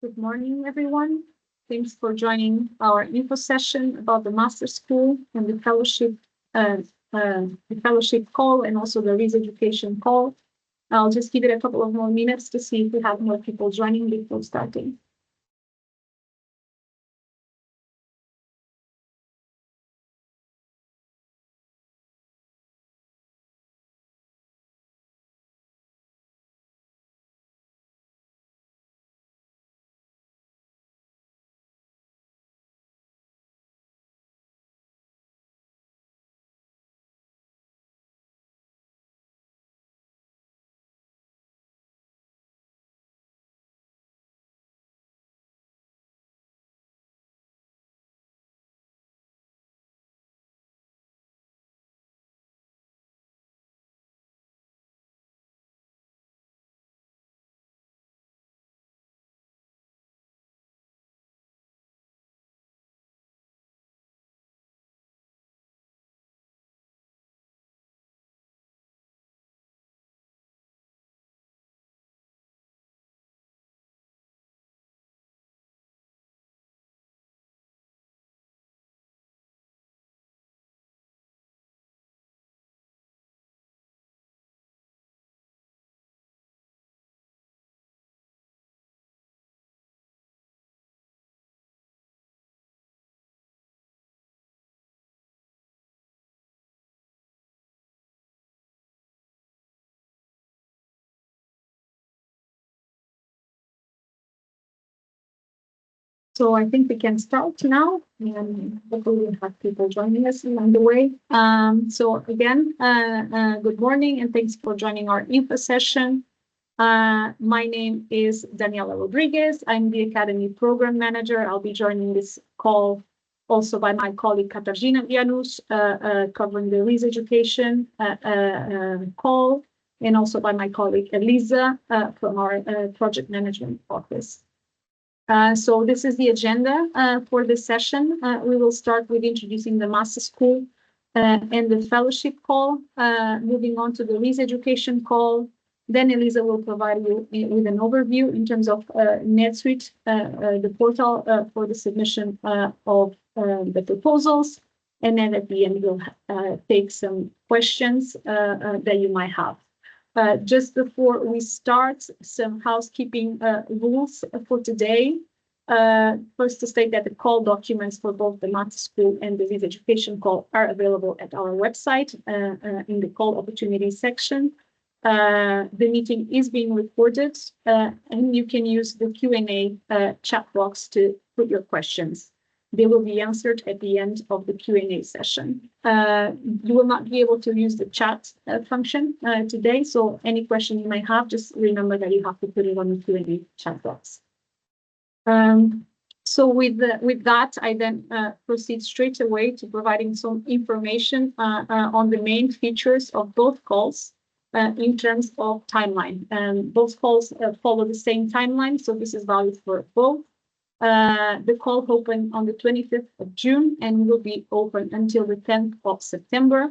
Good morning, everyone. Thanks for joining our info session about the Master School and uh, the fellowship call, and also the RIS education call. I'll just give it a couple of more minutes to see if we have more people joining before starting. So I think we can start now, and hopefully we'll have people joining us along the way. So again, good morning, and thanks for joining our info session. My name is Daniela Rodriguez. I'm the Academy Program Manager. I'll be joining this call also by my colleague Katarzyna Janus, covering the RIS education call, and also by my colleague Eliza from our project management office. So this is the agenda for this session. We will start with introducing the Master School and the fellowship call, moving on to the RIS education call. Then Eliza will provide you with an overview in terms of NetSuite, the portal for the submission of the proposals. And then at the end, we'll take some questions that you might have. Just before we start, some housekeeping rules for today. First, to state that the call documents for both the Master School and the RIS education call are available at our website in the call opportunities section. The meeting is being recorded, and you can use the Q&A chat box to put your questions. They will be answered at the end of the Q&A session. You will not be able to use the chat function today, so any question you might have, just remember that you have to put it on the Q&A chat box. So with that, I then proceed straight away to providing some information on the main features of both calls in terms of timeline. Both calls follow the same timeline, so this is valid for both. The call opened on the 25th of June and will be open until the 10th of September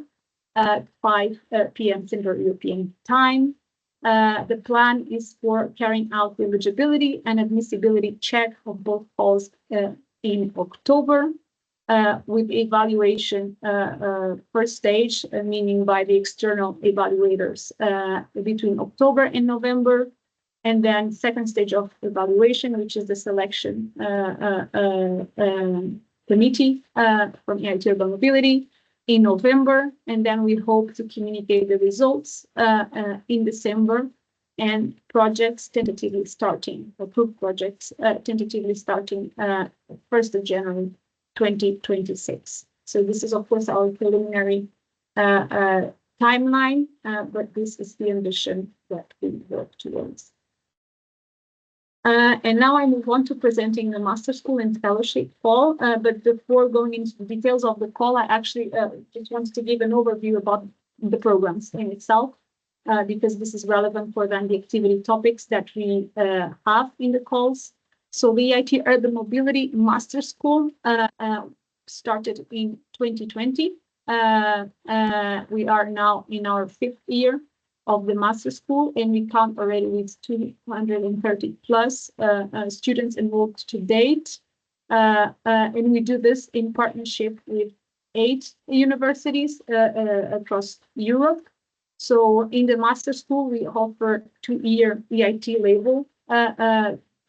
at 5 p.m. Central European Time. The plan is for carrying out the eligibility and admissibility check of both calls in October, with evaluation first stage, meaning by the external evaluators between October and November. And then second stage of evaluation, which is the selection committee from EIT Urban Mobility in November. And then we hope to communicate the results in December, and projects tentatively starting, approved projects tentatively starting 1st of January 2026. So this is, of course, our preliminary timeline, but this is the ambition that we work towards. And now I move on to presenting the Master School and Fellowship call. But before going into the details of the call, I actually just wanted to give an overview about the programs in itself, because this is relevant for then the activity topics that we have in the calls. So the EIT Urban Mobility Master School started in 2020. We are now in our 5th year. of the master school, and we count already with 230 plus students enrolled to date. And we do this in partnership with 8 universities across Europe. So in the master school, we offer 2-year EIT label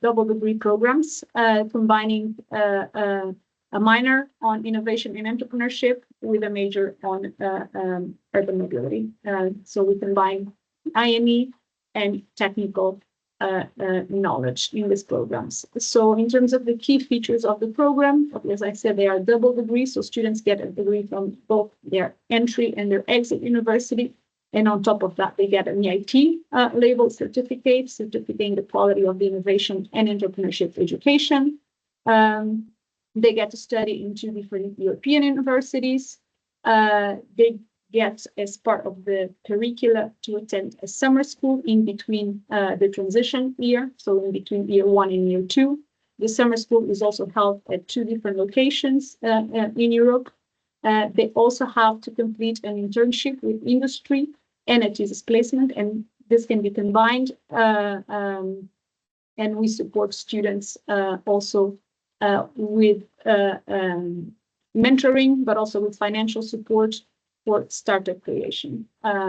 double degree programs, combining a minor on innovation and entrepreneurship with a major on urban mobility. So we combine INE and technical knowledge in these programs. So in terms of the key features of the program, as I said, they are double degrees, so students get a degree from both their entry and their exit university. And on top of that, they get an EIT label certificate, certificating the quality of the innovation and entrepreneurship education. They get to study in 2 different European universities. They get, as part of the curricula, to attend a summer school in between the transition year, so in between year 1 and year 2. The summer school is also held at 2 different locations in Europe. They also have to complete an internship with industry and a thesis placement, and this can be combined. And we support students also with mentoring, but also with financial support for startup creation.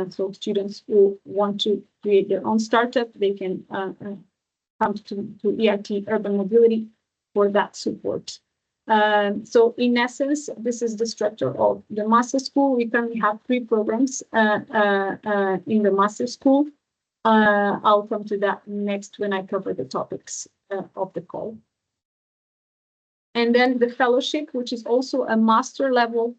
So students who want to create their own startup, they can come to EIT Urban Mobility for that support. So in essence, this is the structure of the master school. We currently have 3 programs in the master school. I'll come to that next when I cover the topics of the call. And then the fellowship, which is also a master level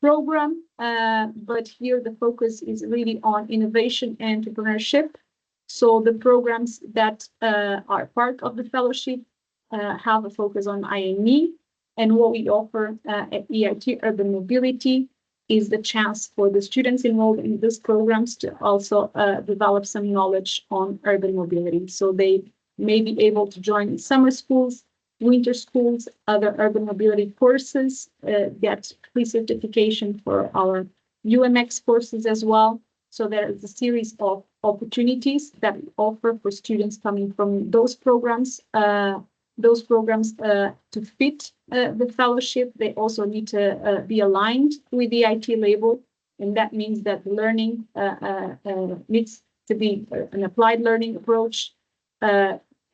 program, but here the focus is really on innovation and entrepreneurship. So the programs that are part of the fellowship have a focus on INE, and what we offer at EIT Urban Mobility is the chance for the students enrolled in these programs to also develop some knowledge on urban mobility. So they may be able to join summer schools, winter schools, other urban mobility courses, get pre-certification for our UMX courses as well. So there is a series of opportunities that we offer for students coming from those programs to fit the fellowship. They also need to be aligned with the IT label, and that means that learning needs to be an applied learning approach.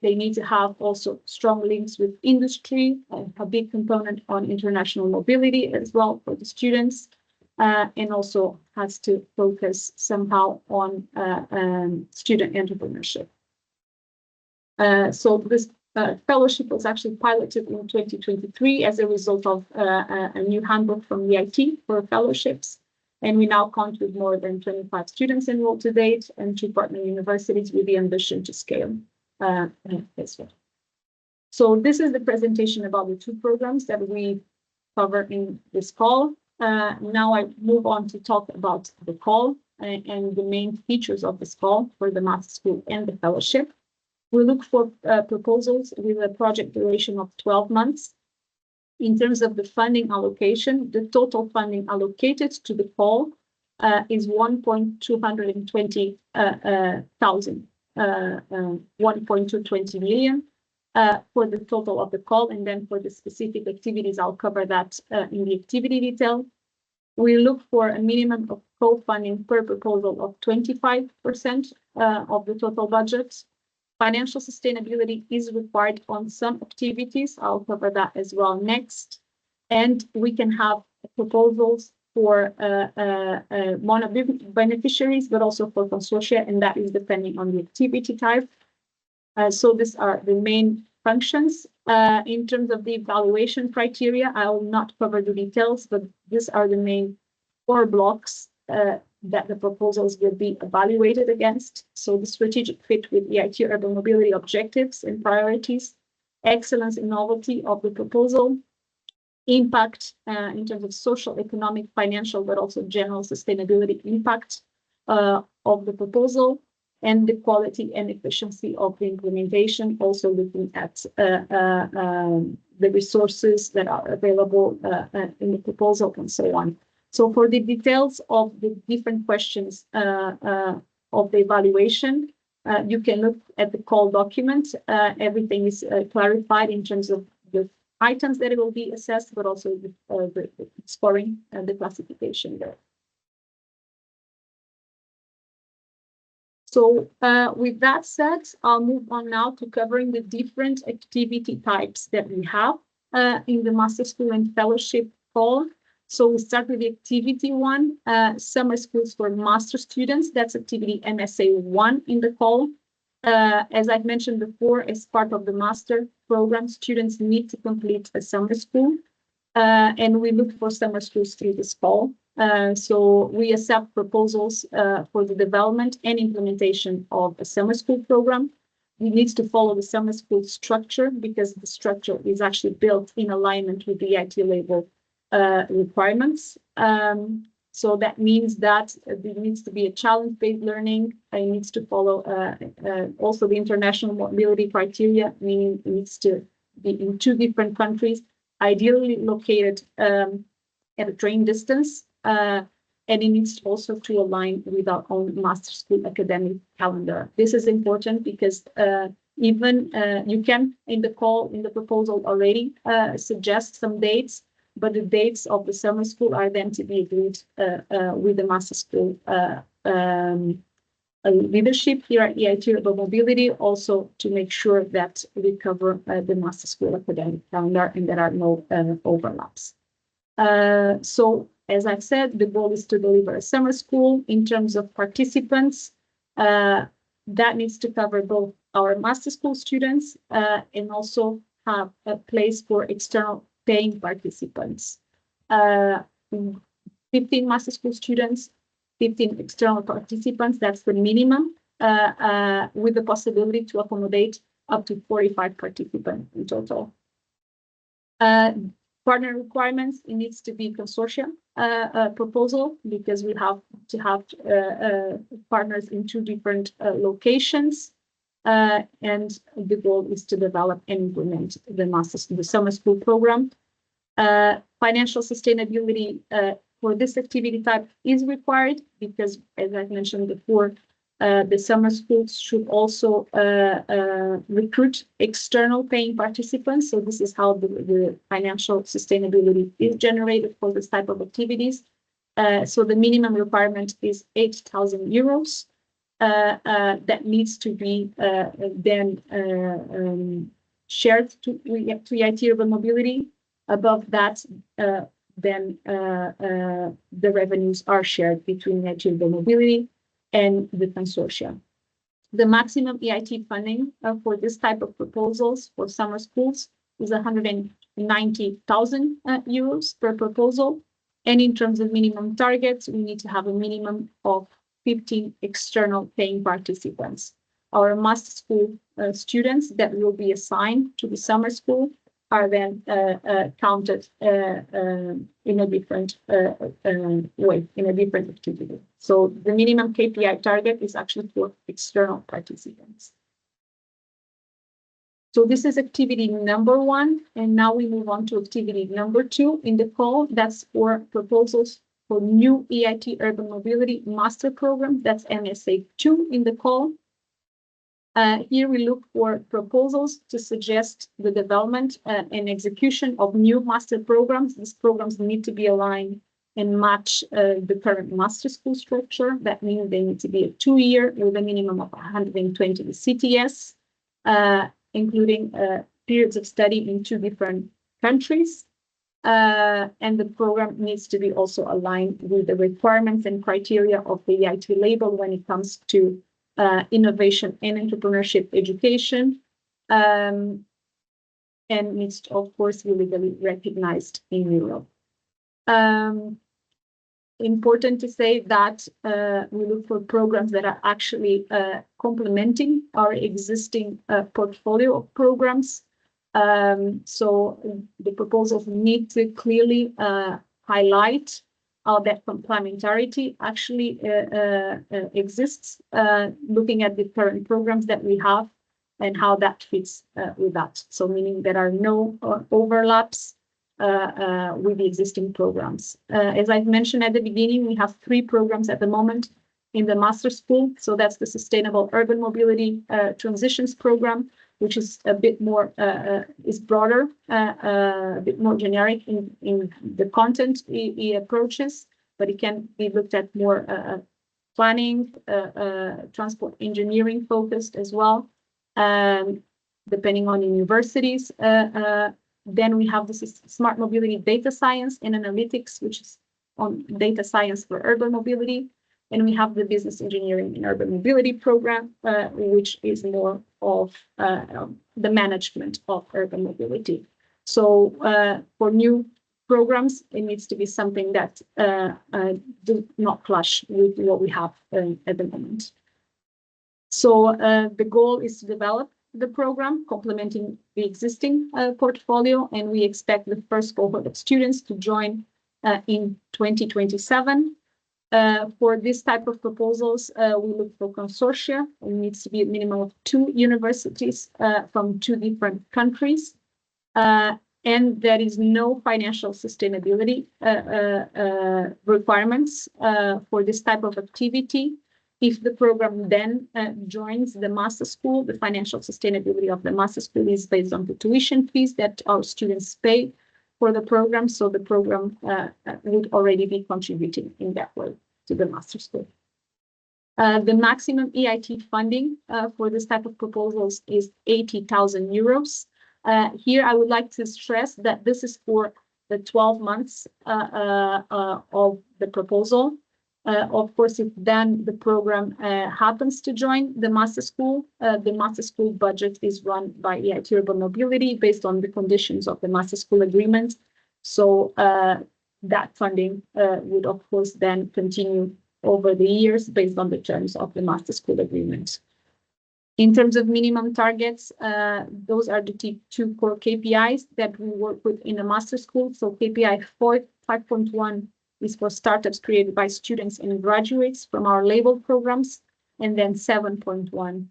They need to have also strong links with industry, a big component on international mobility as well for the students, and also has to focus somehow on student entrepreneurship. So this fellowship was actually piloted in 2023 as a result of a new handbook from EIT for fellowships. And we now count with more than 25 students enrolled to date and 2 partner universities with the ambition to scale as well. So this is the presentation about the 2 programs that we cover in this call. Now I move on to talk about the call and the main features of this call for the master school and the fellowship. We look for proposals with a project duration of 12 months. In terms of the funding allocation, the total funding allocated to the call is 1.220 million for the total of the call, and then for the specific activities, I'll cover that in the activity detail. We look for a minimum of co-funding per proposal of 25% of the total budget. Financial sustainability is required on some activities. I'll cover that as well next. And we can have proposals for mono beneficiaries, but also for consortia, and that is depending on the activity type. So these are the main functions. In terms of the evaluation criteria, I will not cover the details, but these are the main 4 blocks that the proposals will be evaluated against. So the strategic fit with EIT urban mobility objectives and priorities, excellence and novelty of the proposal, impact in terms of social, economic, financial, but also general sustainability impact of the proposal, and the quality and efficiency of the implementation, also looking at the resources that are available in the proposal and so on. So for the details of the different questions of the evaluation. You can look at the call document. Everything is clarified in terms of the items that will be assessed, but also the scoring and the classification there. So with that said, I'll move on now to covering the different activity types that we have in the Master School and Fellowship call. So we start with the activity one, summer schools for master students. That's activity MSA 1 in the call. As I've mentioned before, as part of the master program, students need to complete a summer school, and we look for summer schools through this call. So we accept proposals for the development and implementation of a summer school program. We need to follow the summer school structure because the structure is actually built in alignment with the EIT label requirements. So that means that there needs to be a challenge-based learning. It needs to follow also the international mobility criteria, meaning it needs to be in 2 different countries, ideally located at a train distance, and it needs also to align with our own master school academic calendar. This is important because even you can, in the call, in the proposal already, suggest some dates, but the dates of the summer school are then to be agreed with the master school leadership here at EIT Urban Mobility, also to make sure that we cover the master school academic calendar and there are no overlaps. So, as I've said, the goal is to deliver a summer school. In terms of participants, that needs to cover both our master school students and also have a place for external paying participants. 15 master school students, 15 external participants, that's the minimum, with the possibility to accommodate up to 45 participants in total. Partner requirements, it needs to be consortium proposal because we have to have partners in 2 different locations. And the goal is to develop and implement the summer school program. Financial sustainability for this activity type is required because, as I've mentioned before, the summer schools should also recruit external paying participants. So this is how the financial sustainability is generated for this type of activities. So the minimum requirement is 8,000 euros. That needs to be then shared to EIT Urban Mobility. Above that, then the revenues are shared between EIT Urban Mobility and the consortia. The maximum EIT funding for this type of proposals for summer schools is 190,000 euros per proposal. And in terms of minimum targets, we need to have a minimum of 15 external paying participants. Our master school students that will be assigned to the summer school are then counted in a different way, in a different activity. So the minimum KPI target is actually for external participants. So this is activity number 1, and now we move on to activity number 2 in the call. That's for proposals for new EIT Urban Mobility Master Program. That's MSA 2 in the call. Here we look for proposals to suggest the development and execution of new master programs. These programs need to be aligned and match the current master school structure. That means they need to be a 2-year with a minimum of 120 CTS, including periods of study in 2 different countries. And the program needs to be also aligned with the requirements and criteria of the EIT label when it comes to innovation and entrepreneurship education, and needs to, of course, be legally recognized in Europe. Important to say that we look for programs that are actually complementing our existing portfolio of programs. So the proposals need to clearly highlight how that complementarity actually exists, looking at the current programs that we have and how that fits with that. So meaning there are no overlaps with the existing programs. As I've mentioned at the beginning, we have 3 programs at the moment in the master school. So that's the Sustainable Urban Mobility Transitions Program, which is a bit more, is broader, a bit more generic in the content it approaches, but it can be looked at more planning, transport engineering focused as well, depending on universities. Then we have the Smart Mobility Data Science and Analytics, which is on data science for urban mobility. And we have the Business Engineering and Urban Mobility program, which is more of the management of urban mobility. So for new programs, it needs to be something that do not clash with what we have at the moment. So the goal is to develop the program, complementing the existing portfolio, and we expect the first cohort of students to join in 2027. For this type of proposals, we look for consortia. It needs to be a minimum of 2 universities from 2 different countries. And there is no financial sustainability requirements for this type of activity. If the program then joins the master school, the financial sustainability of the master school is based on the tuition fees that our students pay for the program. So the program would already be contributing in that way to the master school. The maximum EIT funding for this type of proposals is 80,000 euros. Here, I would like to stress that this is for the 12 months of the proposal. Of course, if then the program happens to join the master school budget is run by EIT Urban Mobility based on the conditions of the master school agreement. So that funding would, of course, then continue over the years based on the terms of the master school agreement. In terms of minimum targets, those are the 2 core KPIs that we work with in the master school. So KPI 5.1 is for startups created by students and graduates from our labeled programs, and then 7.1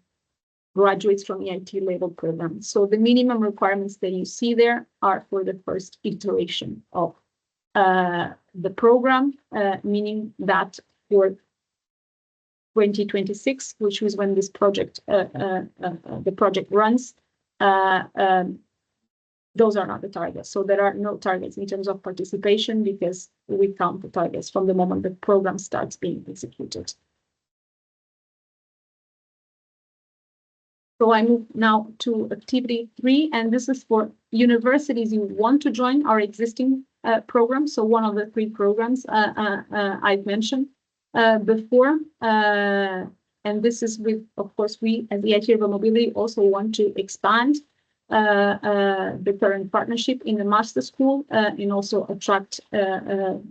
graduates from EIT labeled programs. So the minimum requirements that you see there are for the first iteration of the program, meaning that for 2026, which is when this project, the project runs, those are not the targets. So there are no targets in terms of participation because we count the targets from the moment the program starts being executed. So I move now to activity 3, and this is for universities who want to join our existing program. So one of the 3 programs I've mentioned before, and this is with, of course, we as the EIT Urban Mobility also want to expand the current partnership in the master school and also attract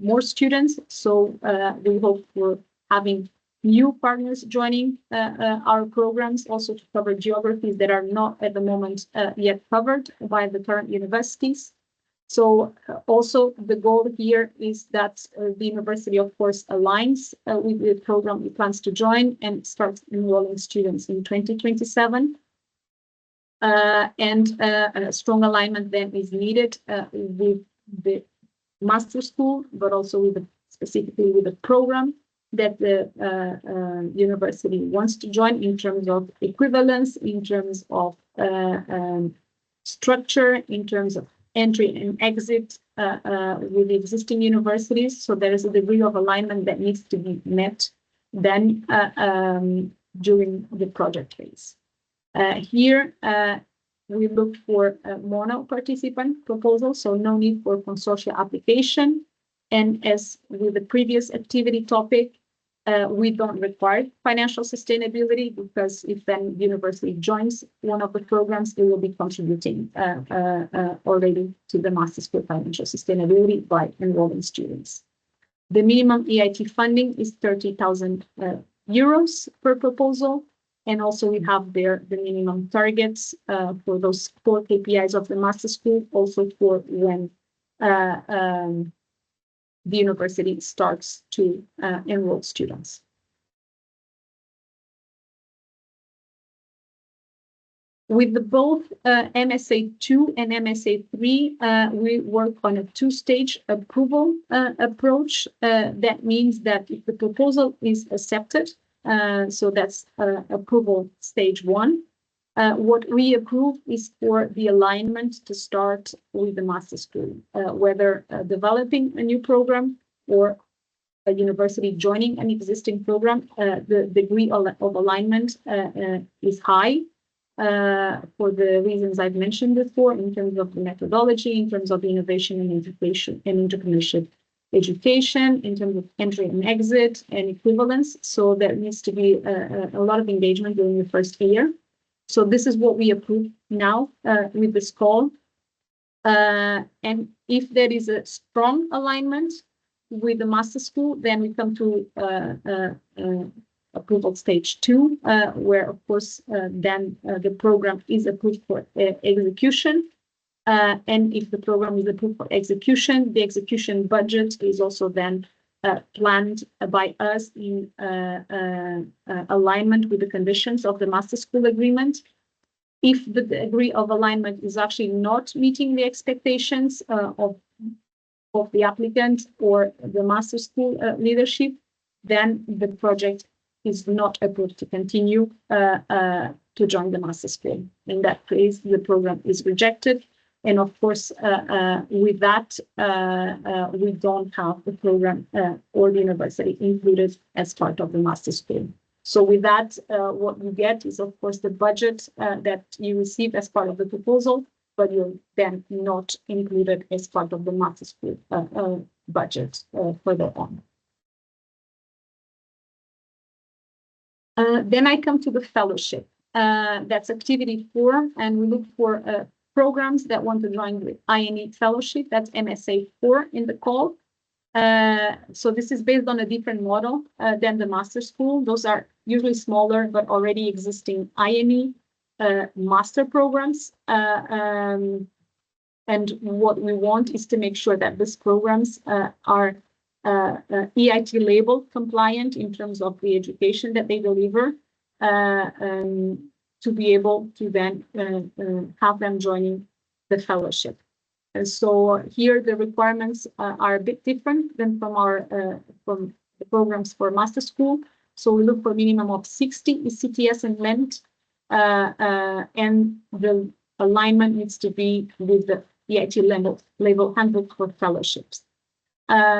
more students. So we hope for having new partners joining our programs, also to cover geographies that are not at the moment yet covered by the current universities. So also the goal here is that the university, of course, aligns with the program it plans to join and starts enrolling students in 2027. And a strong alignment then is needed with the master school, but also with specifically with the program that the university wants to join in terms of equivalence, in terms of structure, in terms of entry and exit with the existing universities. So there is a degree of alignment that needs to be met then during the project phase. Here, we look for a mono participant proposal, so no need for consortia application. And as with the previous activity topic, we don't require financial sustainability because if then the university joins one of the programs, it will be contributing already to the master school financial sustainability by enrolling students. The minimum EIT funding is 30,000 euros per proposal. And also we have there the minimum targets for those 4 KPIs of the master school, also for when the university starts to enroll students. With both MSA2 and MSA3, we work on a two-stage approval approach. That means that if the proposal is accepted, so that's approval stage 1, what we approve is for the alignment to start with the master school, whether developing a new program or a university joining an existing program. The degree of alignment is high. For the reasons I've mentioned before, in terms of the methodology, in terms of innovation and education and entrepreneurship education, in terms of entry and exit and equivalence. So there needs to be a lot of engagement during the first year. So this is what we approve now with this call. And if there is a strong alignment with the master school, then we come to approval stage 2, where of course then the program is approved for execution. And if the program is approved for execution, the execution budget is also then planned by us in alignment with the conditions of the master school agreement. If the degree of alignment is actually not meeting the expectations of the applicant or the master school leadership, then the project is not approved to continue to join the master school. In that case, the program is rejected. And of course, with that, we don't have the program or the university included as part of the master school. So with that, what you get is, of course, the budget that you receive as part of the proposal, but you're then not included as part of the master school budget further on. Then I come to the fellowship. That's activity 4, and we look for programs that want to join the INE fellowship. That's MSA 4 in the call. So this is based on a different model than the master school. Those are usually smaller but already existing INE master programs. And what we want is to make sure that these programs are EIT label compliant in terms of the education that they deliver, to be able to then have them joining the fellowship. And so here the requirements are a bit different than from the programs for master school. So we look for a minimum of 60 ECTS in length, and the alignment needs to be with the EIT label handbook for fellowships.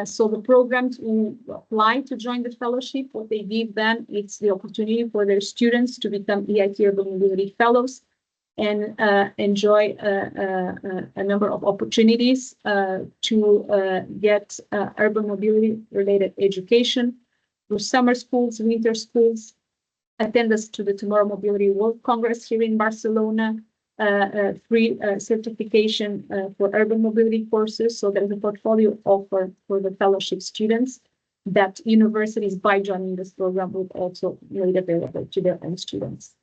So the programs who apply to join the fellowship, what they give then, it's the opportunity for their students to become EIT Urban Mobility Fellows and enjoy a number of opportunities to get urban mobility related education through summer schools, winter schools, attendance to the Tomorrow Mobility World Congress here in Barcelona, free certification for urban mobility courses. So there's a portfolio offer for the fellowship students that universities, by joining this program, will also make available to their own students.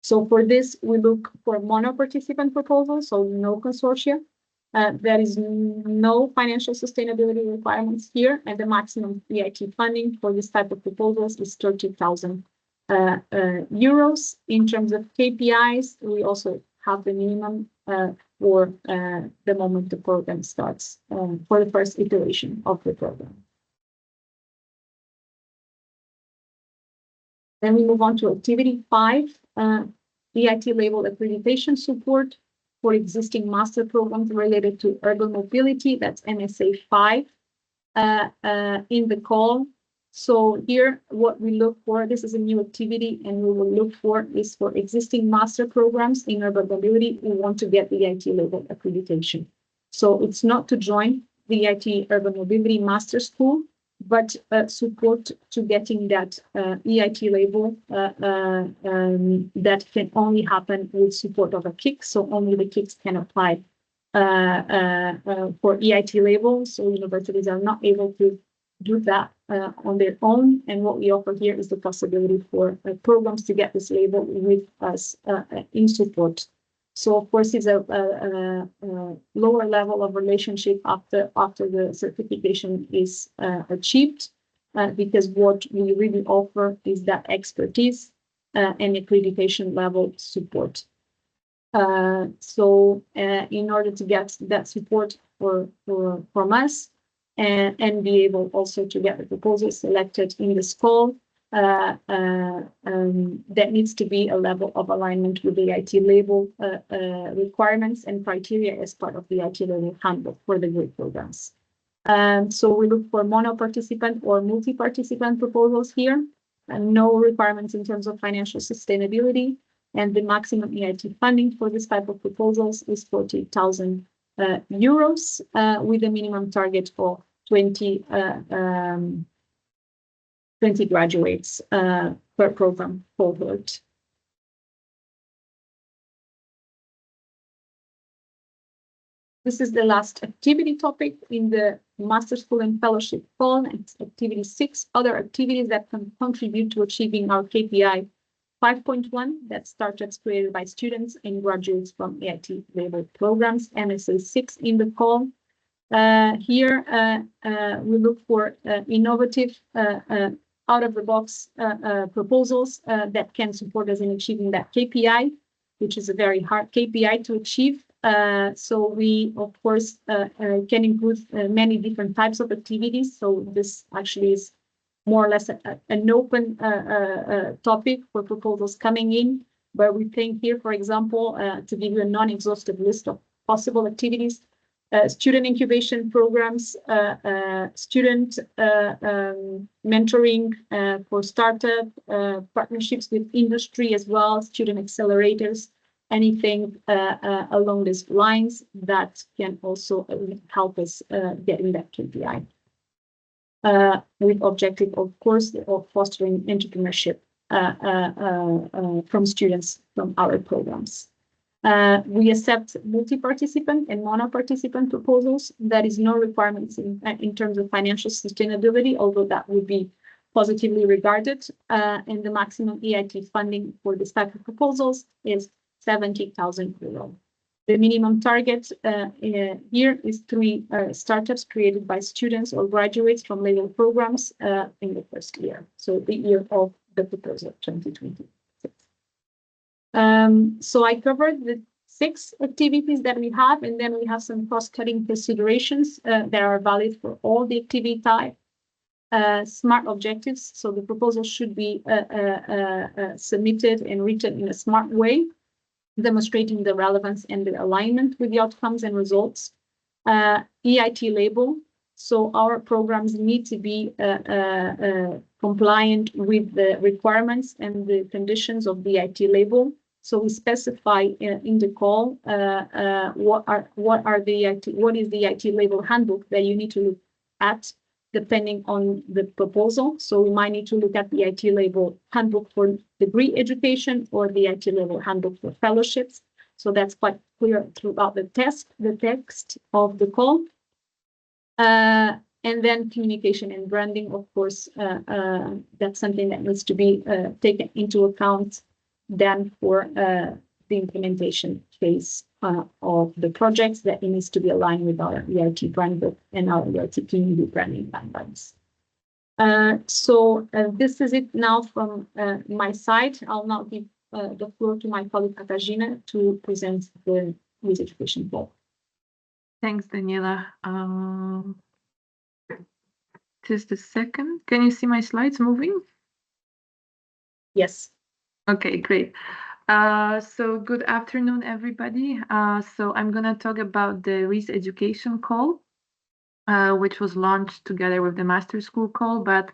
So for this, we look for mono-participant proposals, so no consortia. There is no financial sustainability requirements here, and the maximum EIT funding for this type of proposals is 30,000 euros. In terms of KPIs, we also have the minimum for the moment the program starts, for the first iteration of the program. Then we move on to activity 5, EIT label accreditation support for existing master programs related to urban mobility. That's MSA 5 in the call. So here, what we look for, this is a new activity, and we will look for is for existing master programs in urban mobility who want to get the EIT label accreditation. So it's not to join the EIT Urban Mobility Master School, but support to getting that EIT label that can only happen with support of a KIC. So only the KICs can apply for EIT label. So universities are not able to do that on their own. And what we offer here is the possibility for programs to get this label with us in support. So of course, it's a lower level of relationship after the certification is achieved, because what we really offer is that expertise and accreditation level support. In order to get that support from us and be able also to get the proposal selected in this call, that needs to be a level of alignment with the IT label requirements and criteria as part of the IT label handbook for the GRID programs. So we look for mono-participant or multi-participant proposals here, and no requirements in terms of financial sustainability. And the maximum EIT funding for this type of proposals is 40,000 euros, with a minimum target for 20 graduates per program cohort. This is the last activity topic in the Master School and Fellowship Call. It's activity 6, other activities that can contribute to achieving our KPI 5.1, that's startups created by students and graduates from EIT labeled programs, MSA 6 in the call. Here, we look for innovative, out-of-the-box proposals that can support us in achieving that KPI, which is a very hard KPI to achieve. So we, of course, can include many different types of activities. So this actually is more or less an open topic for proposals coming in, where we think here, for example, to give you a non-exhaustive list of possible activities, student incubation programs, student mentoring for startup, partnerships with industry as well, student accelerators, anything along these lines that can also help us getting that KPI. With objective, of course, of fostering entrepreneurship from students from our programs. We accept multi-participant and mono-participant proposals. There is no requirements in terms of financial sustainability, although that would be positively regarded. And the maximum EIT funding for this type of proposals is 70,000 euros. The minimum target here is 3 startups created by students or graduates from label programs in the first year. So the year of the proposal, 2026. So I covered the 6 activities that we have, and then we have some cross-cutting considerations that are valid for all the activity type. Smart objectives. So the proposal should be submitted and written in a smart way, demonstrating the relevance and the alignment with the outcomes and results. EIT label. So our programs need to be compliant with the requirements and the conditions of the EIT label. So we specify in the call what is the EIT label handbook that you need to look at depending on the proposal. So we might need to look at the EIT label handbook for degree education or the EIT label handbook for fellowships. So that's quite clear throughout the text of the call. And then communication and branding, of course, that's something that needs to be taken into account then for the implementation phase of the projects, that it needs to be aligned with our EIT brand book and our EIT community branding guidelines. So this is it now from my side. I'll now give the floor to my colleague Katarzyna to present the RIS education goal. Thanks, Daniela. Just a second. Can you see my slides moving? Yes. Okay, great. So good afternoon, everybody. So I'm going to talk about the RIS education call, which was launched together with the Master School call. But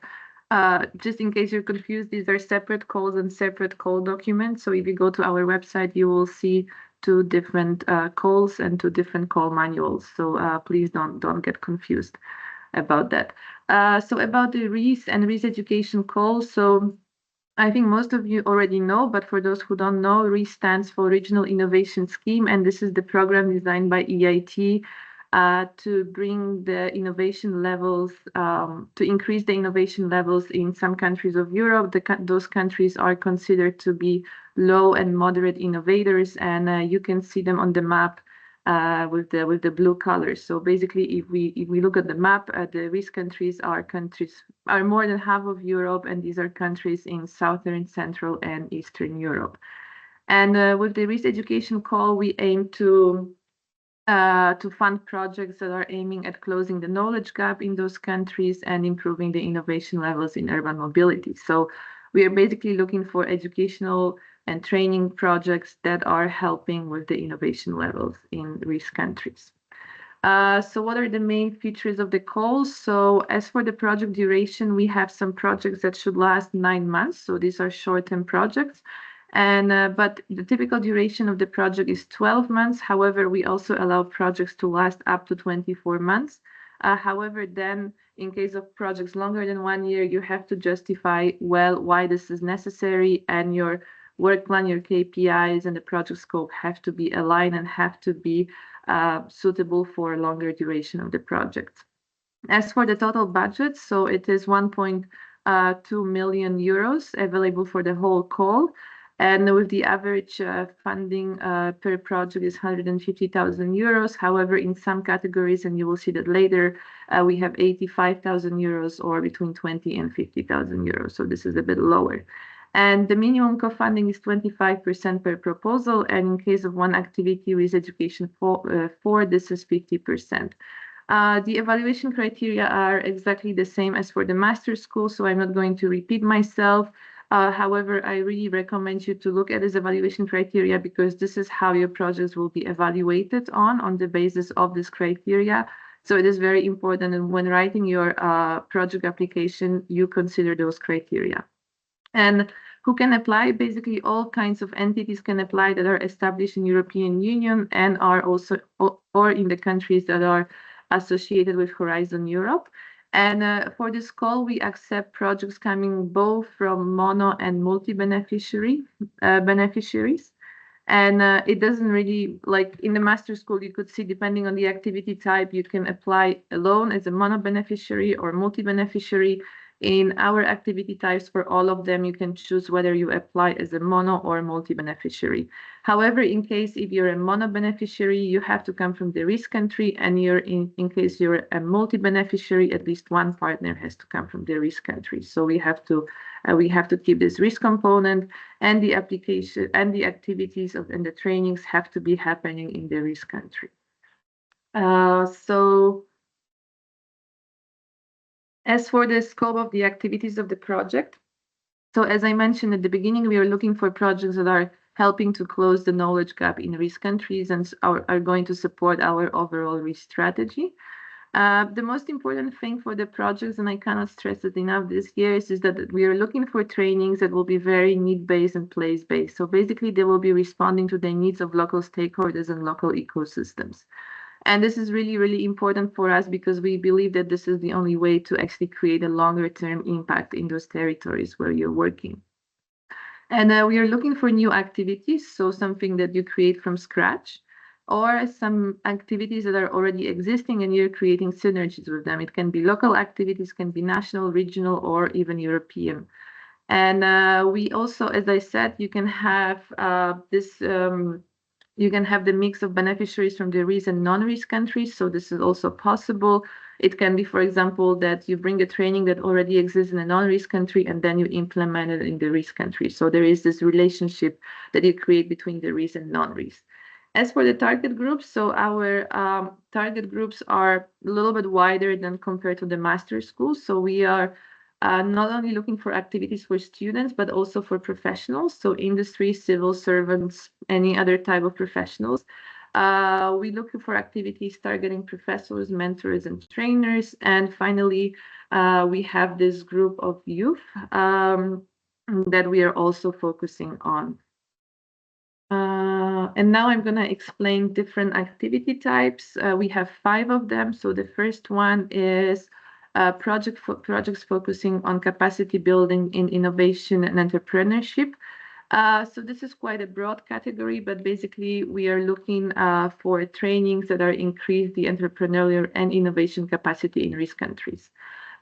just in case you're confused, these are separate calls and separate call documents. So if you go to our website, you will see 2 different calls and 2 different call manuals. So please don't get confused about that. So about the RIS and RIS education call. So I think most of you already know, but for those who don't know, RIS stands for Regional Innovation Scheme, and this is the program designed by EIT to bring the innovation levels, to increase the innovation levels in some countries of Europe. Those countries are considered to be low and moderate innovators, and you can see them on the map with the blue colors. So basically, if we look at the map, the RIS countries are more than half of Europe, and these are countries in Southern, Central, and Eastern Europe. And with the RIS Education Call, we aim to fund projects that are aiming at closing the knowledge gap in those countries and improving the innovation levels in urban mobility. So we are basically looking for educational and training projects that are helping with the innovation levels in RIS countries. So what are the main features of the call? So as for the project duration, we have some projects that should last 9 months. So these are short-term projects. But the typical duration of the project is 12 months. However, we also allow projects to last up to 24 months. However, then in case of projects longer than 1 year, you have to justify well why this is necessary, and your work plan, your KPIs, and the project scope have to be aligned and have to be suitable for a longer duration of the project. As for the total budget, so it is 1.2 million euros available for the whole call. And with the average funding per project is 150,000 euros. However, in some categories, and you will see that later, we have 85,000 euros or between 20 and 50,000 euros. So this is a bit lower. And the minimum co-funding is 25% per proposal. And in case of one activity with education for this is 50%. The evaluation criteria are exactly the same as for the master's school, so I'm not going to repeat myself. However, I really recommend you to look at this evaluation criteria because this is how your projects will be evaluated on the basis of this criteria. So it is very important, and when writing your project application, you consider those criteria. And who can apply? Basically, all kinds of entities can apply that are established in European Union and are also or in the countries that are associated with Horizon Europe. And for this call, we accept projects coming both from mono and multi-beneficiaries. And it doesn't really, like in the master school, you could see depending on the activity type, you can apply alone as a mono beneficiary or multi-beneficiary. In our activity types, for all of them, you can choose whether you apply as a mono or multi-beneficiary. However, in case if you're a mono beneficiary, you have to come from the RIS country, and in case you're a multi-beneficiary, at least one partner has to come from the RIS country. So we have to keep this RIS component, and the application and the activities and the trainings have to be happening in the RIS country. So as for the scope of the activities of the project, so as I mentioned at the beginning, we are looking for projects that are helping to close the knowledge gap in RIS countries and are going to support our overall RIS strategy. The most important thing for the projects, and I cannot stress it enough this year, is that we are looking for trainings that will be very need-based and place-based. So basically, they will be responding to the needs of local stakeholders and local ecosystems. And this is really, really important for us because we believe that this is the only way to actually create a longer term impact in those territories where you're working. And we are looking for new activities, so something that you create from scratch, or some activities that are already existing and you're creating synergies with them. It can be local activities, can be national, regional, or even European. And we also, as I said, you can have you can have the mix of beneficiaries from the RIS and non-RIS countries. So this is also possible. It can be, for example, that you bring a training that already exists in a non-RIS country and then you implement it in the RIS country. So there is this relationship that you create between the RIS and non-RIS. As for the target groups, so our target groups are a little bit wider than compared to the master school. So we are not only looking for activities for students, but also for professionals, so industry, civil servants, any other type of professionals. We look for activities targeting professors, mentors, and trainers. And finally, we have this group of youth that we are also focusing on. And now I'm going to explain different activity types. We have 5 of them. So the first one is projects focusing on capacity building in innovation and entrepreneurship. So this is quite a broad category, but basically we are looking for trainings that are increase the entrepreneurial and innovation capacity in RIS countries.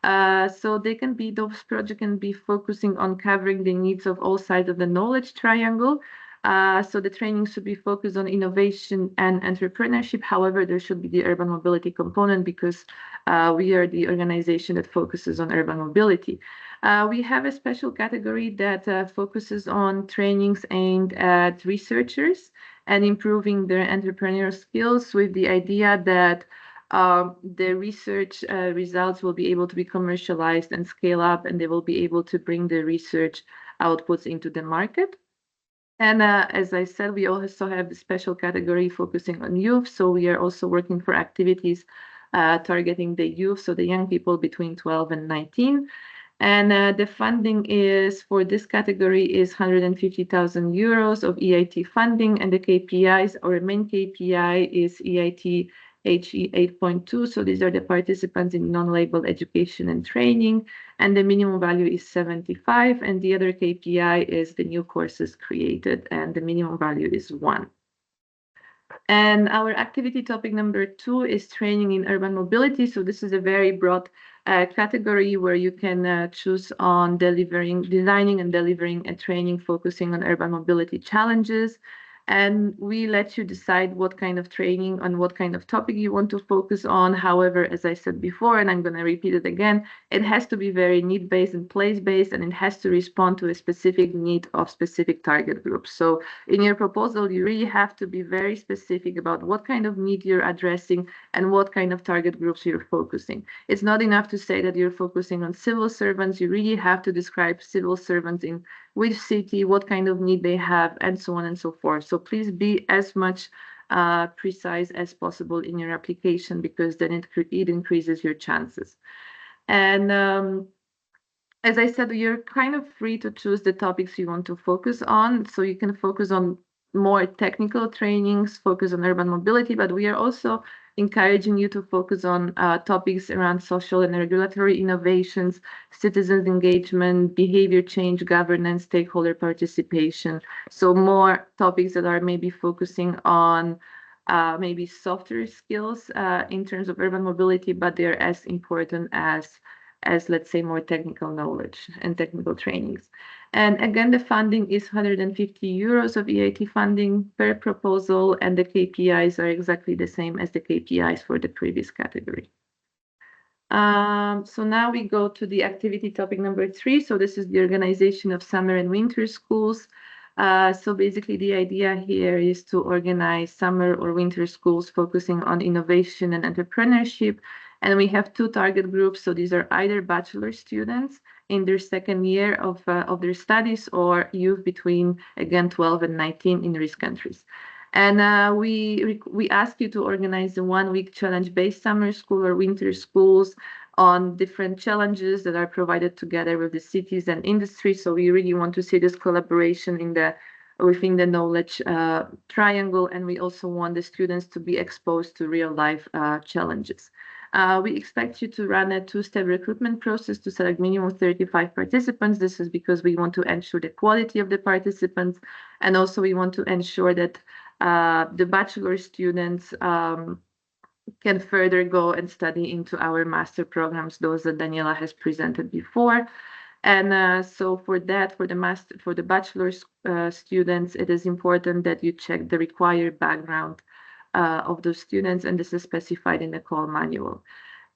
So those projects can be focusing on covering the needs of all sides of the knowledge triangle. So the training should be focused on innovation and entrepreneurship. However, there should be the urban mobility component because we are the organization that focuses on urban mobility. We have a special category that focuses on trainings aimed at researchers and improving their entrepreneurial skills with the idea that the research results will be able to be commercialized and scale up, and they will be able to bring the research outputs into the market. And as I said, we also have the special category focusing on youth. So we are also working for activities targeting the youth, so the young people between 12 and 19. And the funding is for this category is 150,000 euros of EIT funding, and the KPIs, our main KPI is EIT HE 8.2. So these are the participants in non-label education and training, and the minimum value is 75. And the other KPI is the new courses created, and the minimum value is 1. And our activity topic number 2 is training in urban mobility. So this is a very broad category where you can choose on designing and delivering a training focusing on urban mobility challenges. And we let you decide what kind of training on what kind of topic you want to focus on. However, as I said before, and I'm going to repeat it again, it has to be very need-based and place-based, and it has to respond to a specific need of specific target groups. So in your proposal, you really have to be very specific about what kind of need you're addressing and what kind of target groups you're focusing. It's not enough to say that you're focusing on civil servants. You really have to describe civil servants in which city, what kind of need they have, and so on and so forth. So please be as much precise as possible in your application, because then it increases your chances. And as I said, you're kind of free to choose the topics you want to focus on. So you can focus on more technical trainings, focus on urban mobility, but we are also encouraging you to focus on topics around social and regulatory innovations, citizens engagement, behavior change, governance, stakeholder participation. So more topics that are maybe focusing on maybe softer skills in terms of urban mobility, but they're as important as let's say more technical knowledge and technical trainings. And again, the funding is 150 euros of EIT funding per proposal, and the KPIs are exactly the same as the KPIs for the previous category. So now we go to the activity topic number 3. So this is the organization of summer and winter schools. So basically the idea here is to organize summer or winter schools focusing on innovation and entrepreneurship. And we have 2 target groups. So these are either bachelor students in their second year of their studies, or youth between, again, 12 and 19 in RIS countries. And we ask you to organize a 1-week challenge-based summer school or winter schools on different challenges that are provided together with the cities and industry. So we really want to see this collaboration within the knowledge triangle, and we also want the students to be exposed to real-life challenges. We expect you to run a 2-step recruitment process to select minimum 35 participants. This is because we want to ensure the quality of the participants, and also we want to ensure that the bachelor students can further go and study into our master programs, those that Daniela has presented before. And so for the bachelor students, it is important that you check the required background of those students, and this is specified in the call manual.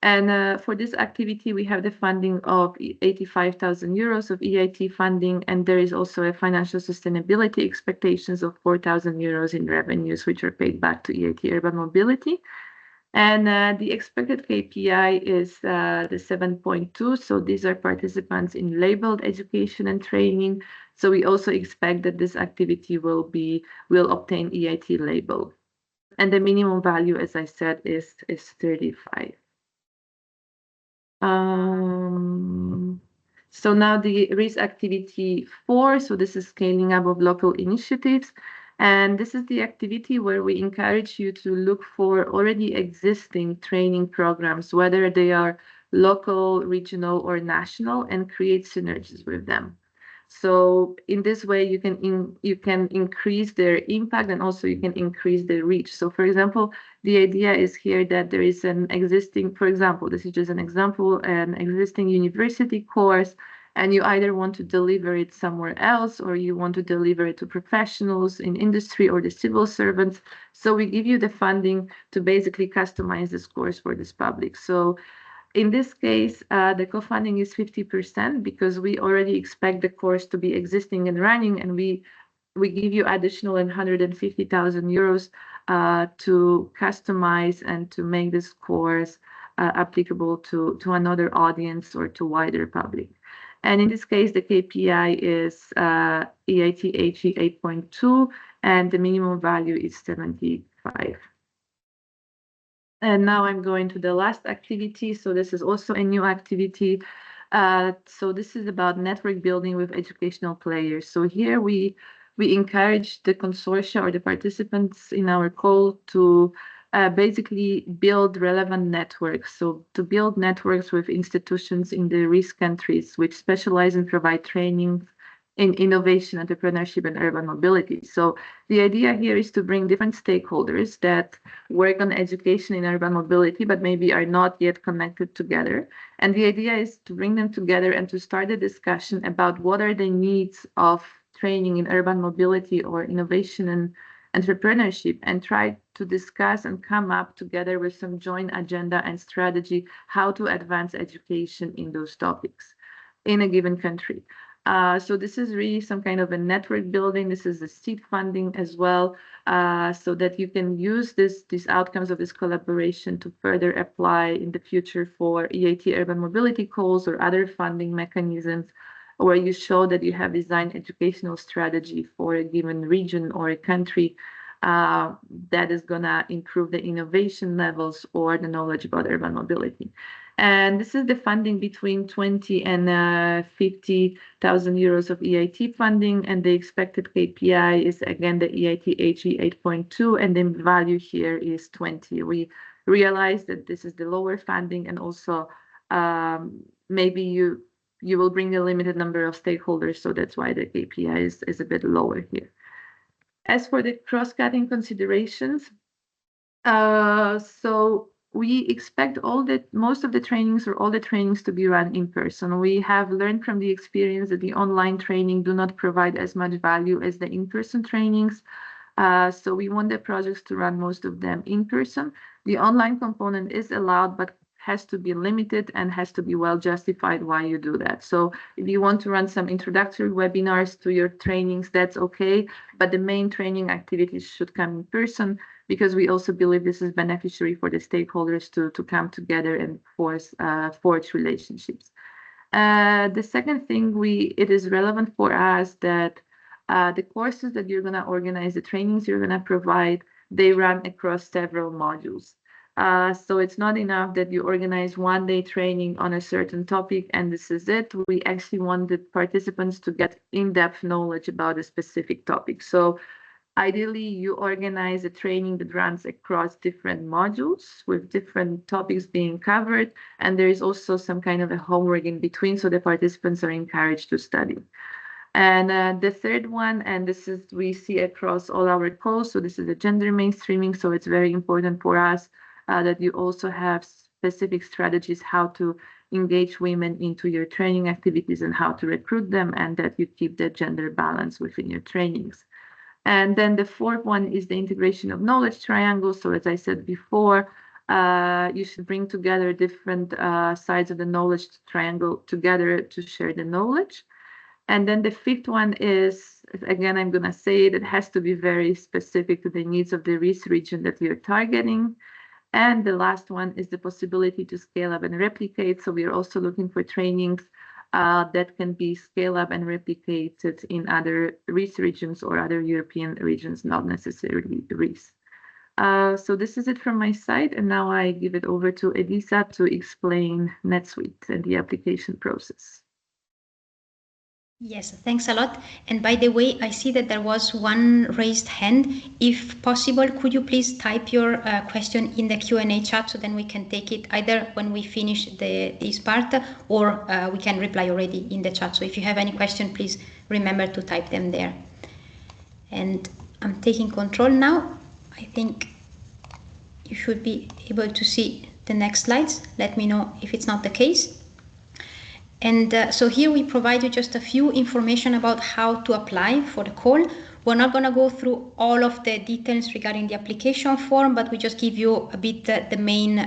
And for this activity, we have the funding of 85,000 euros of EIT funding, and there is also a financial sustainability expectations of 4,000 euros in revenues, which are paid back to EIT Urban Mobility. And the expected KPI is the 7.2. So these are participants in labeled education and training. So we also expect that this activity will obtain EIT label. And the minimum value, as I said, is 35. So now the RIS activity 4. So this is scaling up of local initiatives. And this is the activity where we encourage you to look for already existing training programs, whether they are local, regional, or national, and create synergies with them. So in this way, you can increase their impact, and also you can increase their reach. So for example, the idea is here that there is an existing, for example, this is just an example, an existing university course, and you either want to deliver it somewhere else, or you want to deliver it to professionals in industry or the civil servants. So we give you the funding to basically customize this course for this public. So In this case, the co-funding is 50% because we already expect the course to be existing and running, and we give you additional 150,000 euros to customize and to make this course applicable to another audience or to wider public. And in this case, the KPI is EIT HE 8.2, and the minimum value is 75. And now I'm going to the last activity. So this is also a new activity. So this is about network building with educational players. So here we encourage the consortia or the participants in our call to basically build relevant networks. So to build networks with institutions in the RIS countries, which specialize and provide training in innovation, entrepreneurship, and urban mobility. So the idea here is to bring different stakeholders that work on education in urban mobility, but maybe are not yet connected together. And the idea is to bring them together and to start a discussion about what are the needs of training in urban mobility or innovation and entrepreneurship, and try to discuss and come up together with some joint agenda and strategy how to advance education in those topics in a given country. So this is really some kind of a network building. This is the seed funding as well, so that you can use these outcomes of this collaboration to further apply in the future for EIT urban mobility calls or other funding mechanisms, where you show that you have designed educational strategy for a given region or a country that is going to improve the innovation levels or the knowledge about urban mobility. And this is the funding between 20 and 50,000 euros of EIT funding. And the expected KPI is, again, the EIT HE 8.2, and the value here is 20. We realize that this is the lower funding, and also maybe you will bring a limited number of stakeholders, so that's why the KPI is a bit lower here. As for the cross-cutting considerations, so we expect most of the trainings or all the trainings to be run in person. We have learned from the experience that the online training do not provide as much value as the in-person trainings. So we want the projects to run most of them in person. The online component is allowed, but has to be limited and has to be well justified why you do that. So if you want to run some introductory webinars to your trainings, that's okay, but the main training activities should come in person, because we also believe this is beneficiary for the stakeholders to come together and forge relationships. The second thing, it is relevant for us that the courses that you're going to organize, the trainings you're going to provide, they run across several modules. So it's not enough that you organize one-day training on a certain topic and this is it. We actually want the participants to get in-depth knowledge about a specific topic. So ideally, you organize a training that runs across different modules with different topics being covered, and there is also some kind of a homework in between, so the participants are encouraged to study. And the third one, and this is we see across all our calls, so this is the gender mainstreaming, so it's very important for us that you also have specific strategies how to engage women into your training activities and how to recruit them, and that you keep the gender balance within your trainings. And then the fourth one is the integration of knowledge triangles. So as I said before, you should bring together different sides of the knowledge triangle together to share the knowledge. And then the fifth one is, again, I'm going to say it has to be very specific to the needs of the RIS region that you're targeting. And the last one is the possibility to scale up and replicate. So we are also looking for trainings that can be scaled up and replicated in other RIS regions or other European regions, not necessarily RIS. So this is it from my side. And now I give it over to Elisa to explain NetSuite and the application process. Yes, thanks a lot. And by the way, I see that there was one raised hand. If possible, could you please type your question in the Q&A chat, so then we can take it either when we finish this part, or we can reply already in the chat. So if you have any question, please remember to type them there. And I'm taking control now. I think you should be able to see the next slides. Let me know if it's not the case. And so here we provide you just a few information about how to apply for the call. We're not going to go through all of the details regarding the application form, but we just give you a bit the main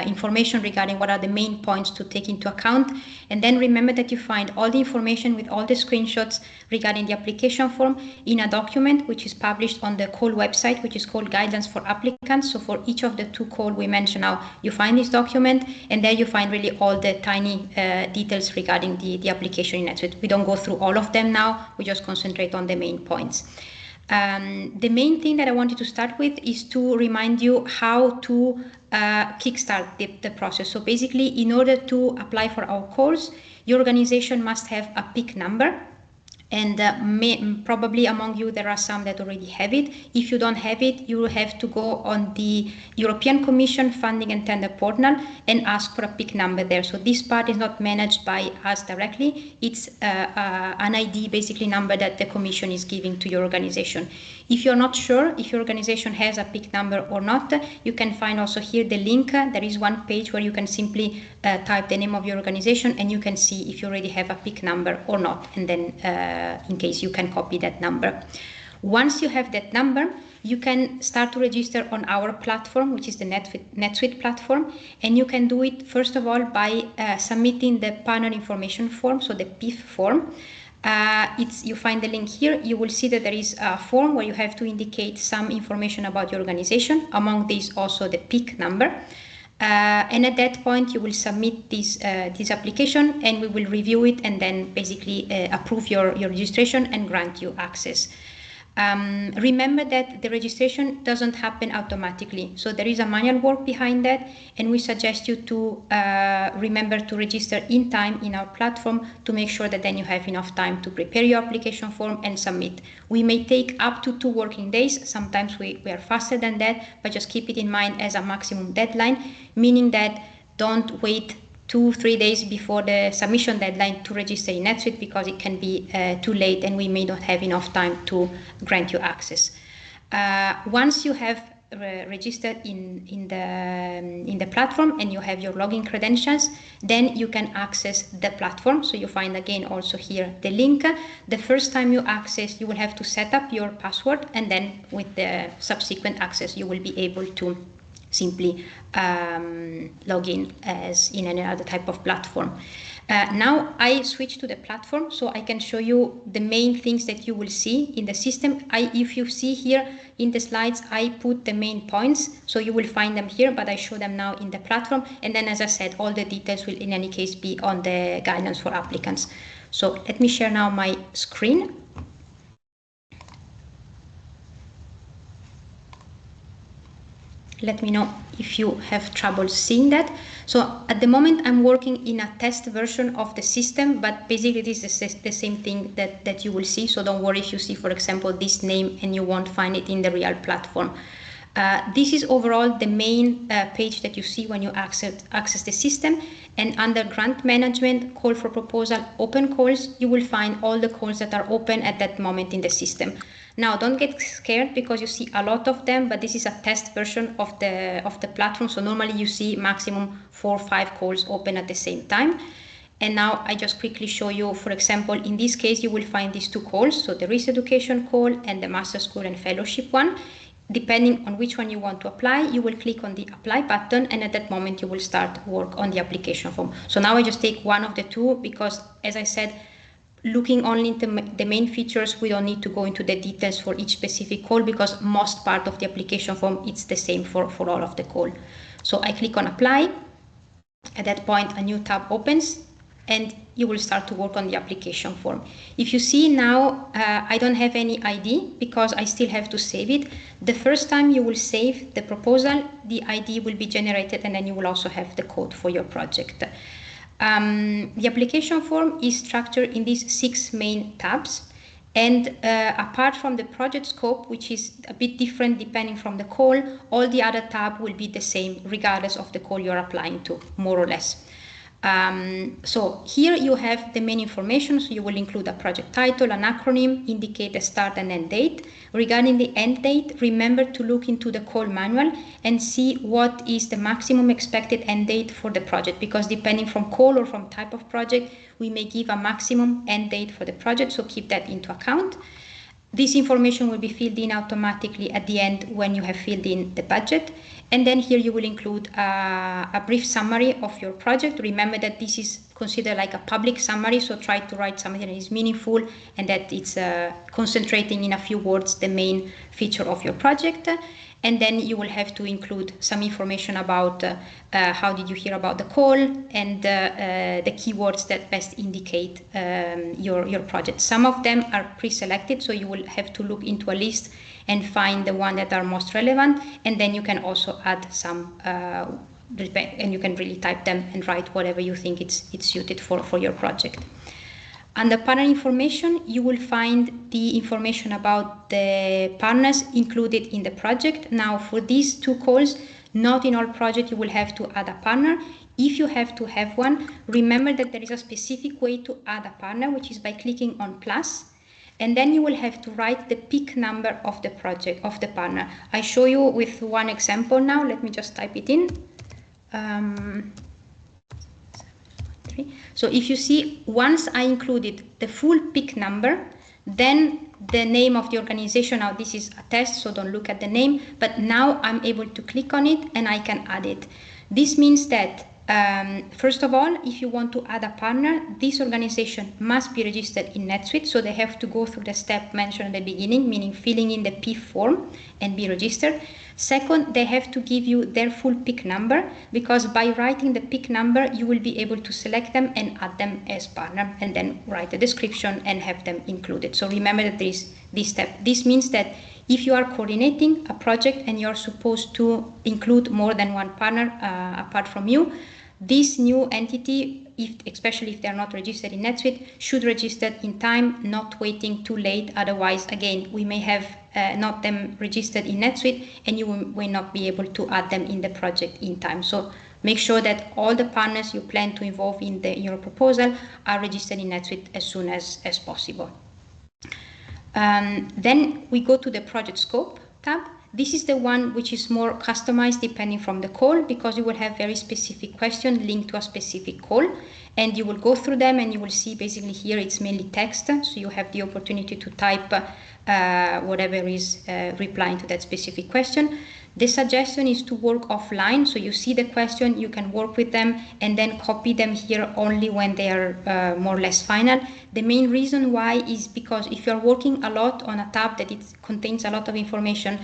information regarding what are the main points to take into account. And then remember that you find all the information with all the screenshots regarding the application form in a document which is published on the COLE website, which is called Guidelines for Applicants. So for each of the 2 COLE we mentioned now, you find this document, and there you find really all the tiny details regarding the application in NetSuite. We don't go through all of them now, we just concentrate on the main points. The main thing that I wanted to start with is to remind you how to kickstart the process. So basically, in order to apply for our course, your organization must have a PIC number. And probably among you there are some that already have it. If you don't have it, you will have to go on the European Commission Funding and Tender Portal and ask for a PIC number there. So this part is not managed by us directly. It's an ID, basically number that the Commission is giving to your organization. If you're not sure if your organization has a PIC number or not, you can find also here the link. There is one page where you can simply type the name of your organization and you can see if you already have a PIC number or not, and then in case you can copy that number. Once you have that number, you can start to register on our platform, which is the NetSuite platform, and you can do it first of all by submitting the partner information form, so the PIF form. You find the link here. You will see that there is a form where you have to indicate some information about your organization, among these also the PIC number. And at that point, you will submit this application and we will review it and then basically approve your registration and grant you access. Remember that the registration doesn't happen automatically. So there is a manual work behind that, and we suggest you to remember to register in time in our platform to make sure that then you have enough time to prepare your application form and submit. We may take up to 2 working days. Sometimes we are faster than that, but just keep it in mind as a maximum deadline, meaning that don't wait 2-3 days before the submission deadline to register in NetSuite, because it can be too late and we may not have enough time to grant you access. Once you have registered in the platform and you have your login credentials, then you can access the platform. So you find again also here the link. The first time you access, you will have to set up your password, and then with the subsequent access, you will be able to simply log in as in any other type of platform. Now I switch to the platform so I can show you the main things that you will see in the system. If you see here in the slides, I put the main points, so you will find them here, but I show them now in the platform. And then, as I said, all the details will in any case be on the guidance for applicants. So let me share now my screen. Let me know if you have trouble seeing that. So at the moment, I'm working in a test version of the system, but basically this is the same thing that you will see. So don't worry if you see, for example, this name and you won't find it in the real platform. This is overall the main page that you see when you access the system. And under grant management, call for proposal, open calls, you will find all the calls that are open at that moment in the system. Now, don't get scared because you see a lot of them, but this is a test version of the platform. So normally you see maximum 4 or 5 calls open at the same time. And now I just quickly show you, for example, in this case, you will find these 2 calls. So the RIS education call and the master school and fellowship one. Depending on which one you want to apply, you will click on the apply button, and at that moment you will start work on the application form. So now I just take one of the 2 because, as I said, looking only into the main features, we don't need to go into the details for each specific call because most part of the application form, it's the same for all of the call. So I click on apply. At that point, a new tab opens and you will start to work on the application form. If you see now, I don't have any ID because I still have to save it. The first time you will save the proposal, the ID will be generated and then you will also have the code for your project. The application form is structured in these 6 main tabs. And apart from the project scope, which is a bit different depending from the call, all the other tabs will be the same regardless of the call you're applying to, more or less. So here you have the main information. So you will include a project title, an acronym, indicate the start and end date. Regarding the end date, remember to look into the call manual and see what is the maximum expected end date for the project, because depending from call or from type of project, we may give a maximum end date for the project. So keep that into account. This information will be filled in automatically at the end when you have filled in the budget. And then here you will include a brief summary of your project. Remember that this is considered like a public summary, so try to write something that is meaningful and that it's concentrating in a few words the main feature of your project. And then you will have to include some information about how did you hear about the call and the keywords that best indicate your project. Some of them are pre-selected, so you will have to look into a list and find the one that are most relevant, and then you can also add some and you can really type them and write whatever you think it's suited for your project. Under partner information, you will find the information about the partners included in the project. Now, for these two calls, not in all projects you will have to add a partner. If you have to have one, remember that there is a specific way to add a partner, which is by clicking on plus, and then you will have to write the PIC number of the project, of the partner. I show you with one example now. Let me just type it in. So if you see, once I included the full PIC number, then the name of the organization, now this is a test, so don't look at the name, but now I'm able to click on it and I can add it. This means that, first of all, if you want to add a partner, this organization must be registered in NetSuite, so they have to go through the step mentioned at the beginning, meaning filling in the PIF form and be registered. Second, they have to give you their full PIC number, because by writing the PIC number, you will be able to select them and add them as partner, and then write a description and have them included. So remember that there is this step. This means that if you are coordinating a project and you're supposed to include more than one partner apart from you, this new entity, especially if they are not registered in NetSuite, should register in time, not waiting too late. Otherwise, again, we may have not them registered in NetSuite and you will not be able to add them in the project in time. So make sure that all the partners you plan to involve in your proposal are registered in NetSuite as soon as possible. Then we go to the project scope tab. This is the one which is more customized depending from the call, because you will have very specific questions linked to a specific call, and you will go through them and you will see basically here it's mainly text, so you have the opportunity to type whatever is replying to that specific question. The suggestion is to work offline, so you see the question, you can work with them and then copy them here only when they are more or less final. The main reason why is because if you are working a lot on a tab that it contains a lot of information,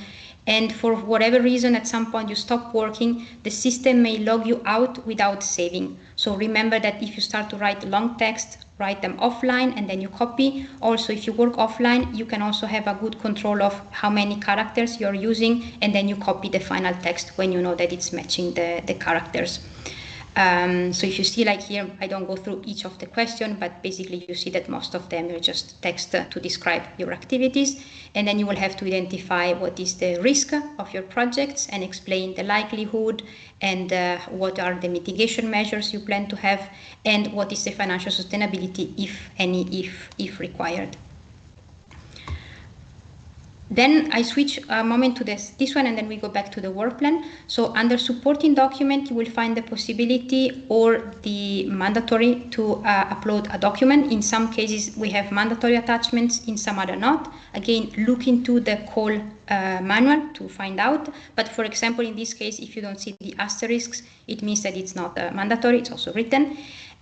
and for whatever reason at some point you stop working, the system may log you out without saving. So remember that if you start to write long text, write them offline and then you copy. Also, if you work offline, you can also have a good control of how many characters you're using, and then you copy the final text when you know that it's matching the characters. So if you see like here, I don't go through each of the question, but basically you see that most of them are just text to describe your activities. And then you will have to identify what is the risk of your projects and explain the likelihood and what are the mitigation measures you plan to have and what is the financial sustainability, if any, if required. Then I switch a moment to this one, and then we go back to the work plan. So under supporting document, you will find the possibility or the mandatory to upload a document. In some cases, we have mandatory attachments, in some other not. Again, look into the call manual to find out. But for example, in this case, if you don't see the asterisks, it means that it's not mandatory, it's also written.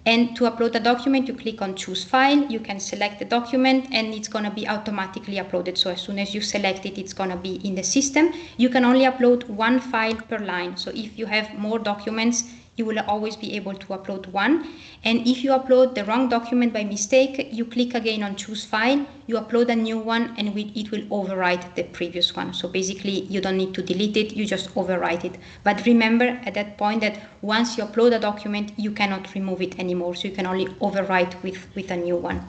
And to upload a document, you click on choose file, you can select the document and it's going to be automatically uploaded. So as soon as you select it, it's going to be in the system. You can only upload one file per line. So if you have more documents, you will always be able to upload one. And if you upload the wrong document by mistake, you click again on choose file, you upload a new one, and it will overwrite the previous one. So basically, you don't need to delete it, you just overwrite it. But remember at that point that once you upload a document, you cannot remove it anymore. So you can only overwrite with a new one.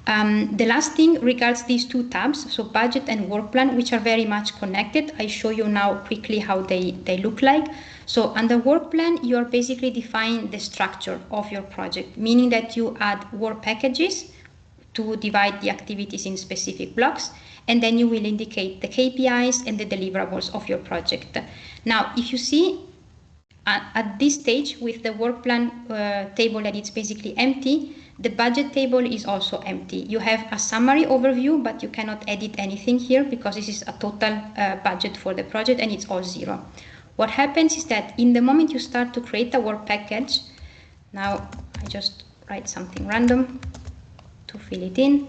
The last thing regards these two tabs, so budget and work plan, which are very much connected. I show you now quickly how they look like. So under work plan, you are basically defining the structure of your project, meaning that you add work packages to divide the activities in specific blocks, and then you will indicate the KPIs and the deliverables of your project. Now, if you see at this stage with the work plan table that it's basically empty, The budget table is also empty. You have a summary overview, but you cannot edit anything here because this is a total budget for the project and it's all zero. What happens is that in the moment you start to create a work package, now I just write something random to fill it in.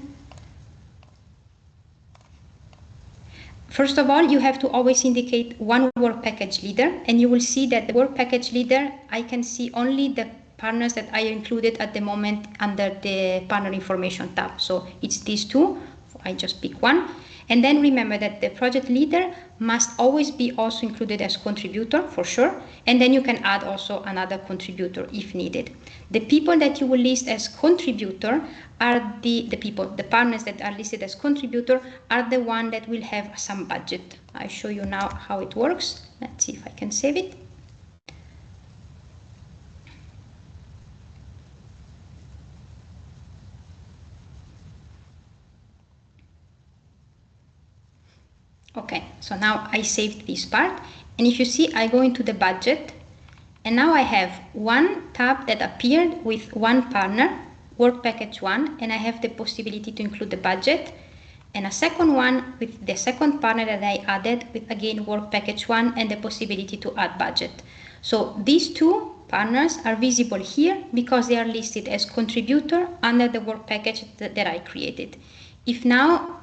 First of all, you have to always indicate one work package leader, and you will see that the work package leader, I can see only the partners that I included at the moment under the partner information tab. So it's these two, I just pick one. And then remember that the project leader must always be also included as contributor for sure. And then you can add also another contributor if needed. The people that you will list as contributor are the partners that are listed as contributor are the one that will have some budget. I'll show you now how it works. Let's see if I can save it. Okay, so now I saved this part, and if you see, I go into the budget, and now I have one tab that appeared with one partner, work package one, and I have the possibility to include the budget, and a second one with the second partner that I added with again work package one and the possibility to add budget. So these two partners are visible here because they are listed as contributor under the work package that I created. If now,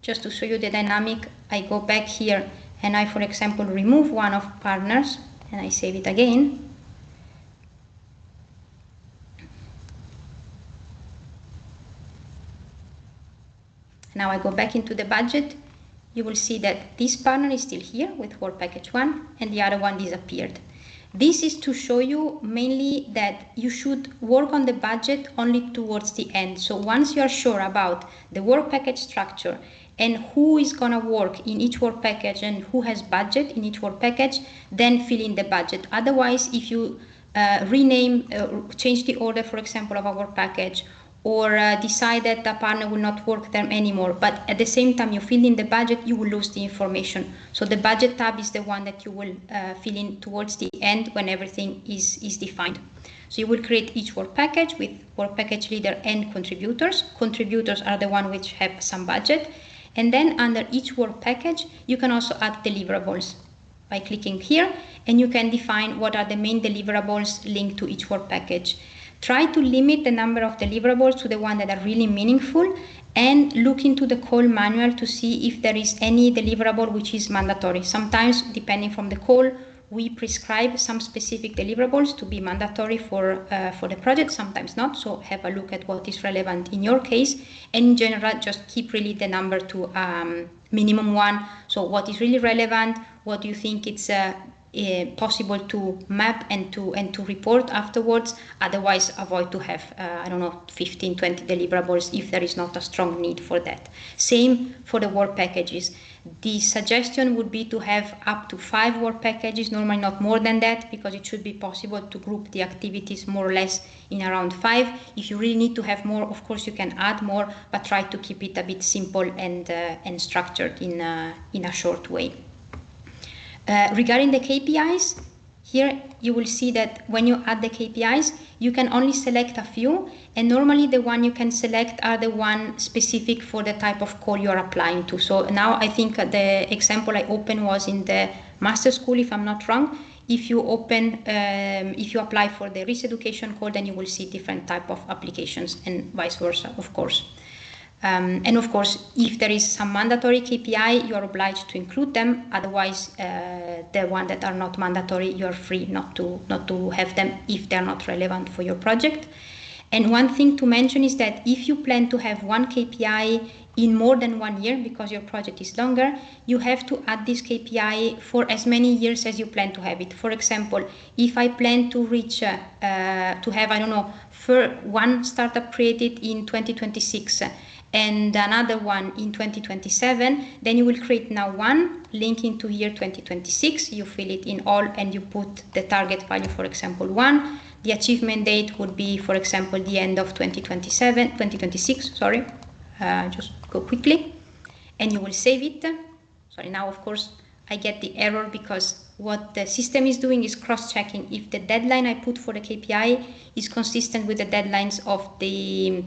just to show you the dynamic, I go back here and I, for example, remove one of partners and I save it again. Now I go back into the budget. You will see that this partner is still here with work package one and the other one disappeared. This is to show you mainly that you should work on the budget only towards the end. So once you are sure about the work package structure and who is going to work in each work package and who has budget in each work package, then fill in the budget. Otherwise, if you change the order, for example, of a work package, or decide that the partner will not work there anymore, but at the same time you fill in the budget, you will lose the information. So the budget tab is the one that you will fill in towards the end when everything is defined. So you will create each work package with work package leader and contributors. Contributors are the one which have some budget. And then under each work package, you can also add deliverables by clicking here, and you can define what are the main deliverables linked to each work package. Try to limit the number of deliverables to the ones that are really meaningful, and look into the call manual to see if there is any deliverable which is mandatory. Sometimes, depending from the call, we prescribe some specific deliverables to be mandatory for the project, sometimes not. So have a look at what is relevant in your case. And in general, just keep really the number to minimum one. So what is really relevant, what do you think it's possible to map and to report afterwards. Otherwise, avoid to have, 15, 20 deliverables if there is not a strong need for that. Same for the work packages. The suggestion would be to have up to 5 work packages, normally not more than that, because it should be possible to group the activities more or less in around 5. If you really need to have more, of course you can add more, but try to keep it a bit simple and structured in a short way. Regarding the KPIs, here you will see that when you add the KPIs, you can only select a few, and normally the one you can select are the one specific for the type of call you're applying to. So now I think the example I opened was in the master school, if I'm not wrong. If you apply for the RIS education call, then you will see different type of applications, and vice versa, of course. And of course, if there is some mandatory KPI, you are obliged to include them. Otherwise, the ones that are not mandatory, you are free not to have them if they are not relevant for your project. And one thing to mention is that if you plan to have one KPI in more than 1 year, because your project is longer, you have to add this KPI for as many years as you plan to have it. For example, if I plan to reach, to have, one startup created in 2026, and another one in 2027, then you will create now one linking to year 2026. You fill it in all and you put the target value, for example, 1. The achievement date would be, for example, the end of 2026, sorry. Just go quickly and you will save it. Sorry, now of course I get the error because what the system is doing is cross-checking if the deadline I put for the KPI is consistent with the deadlines of the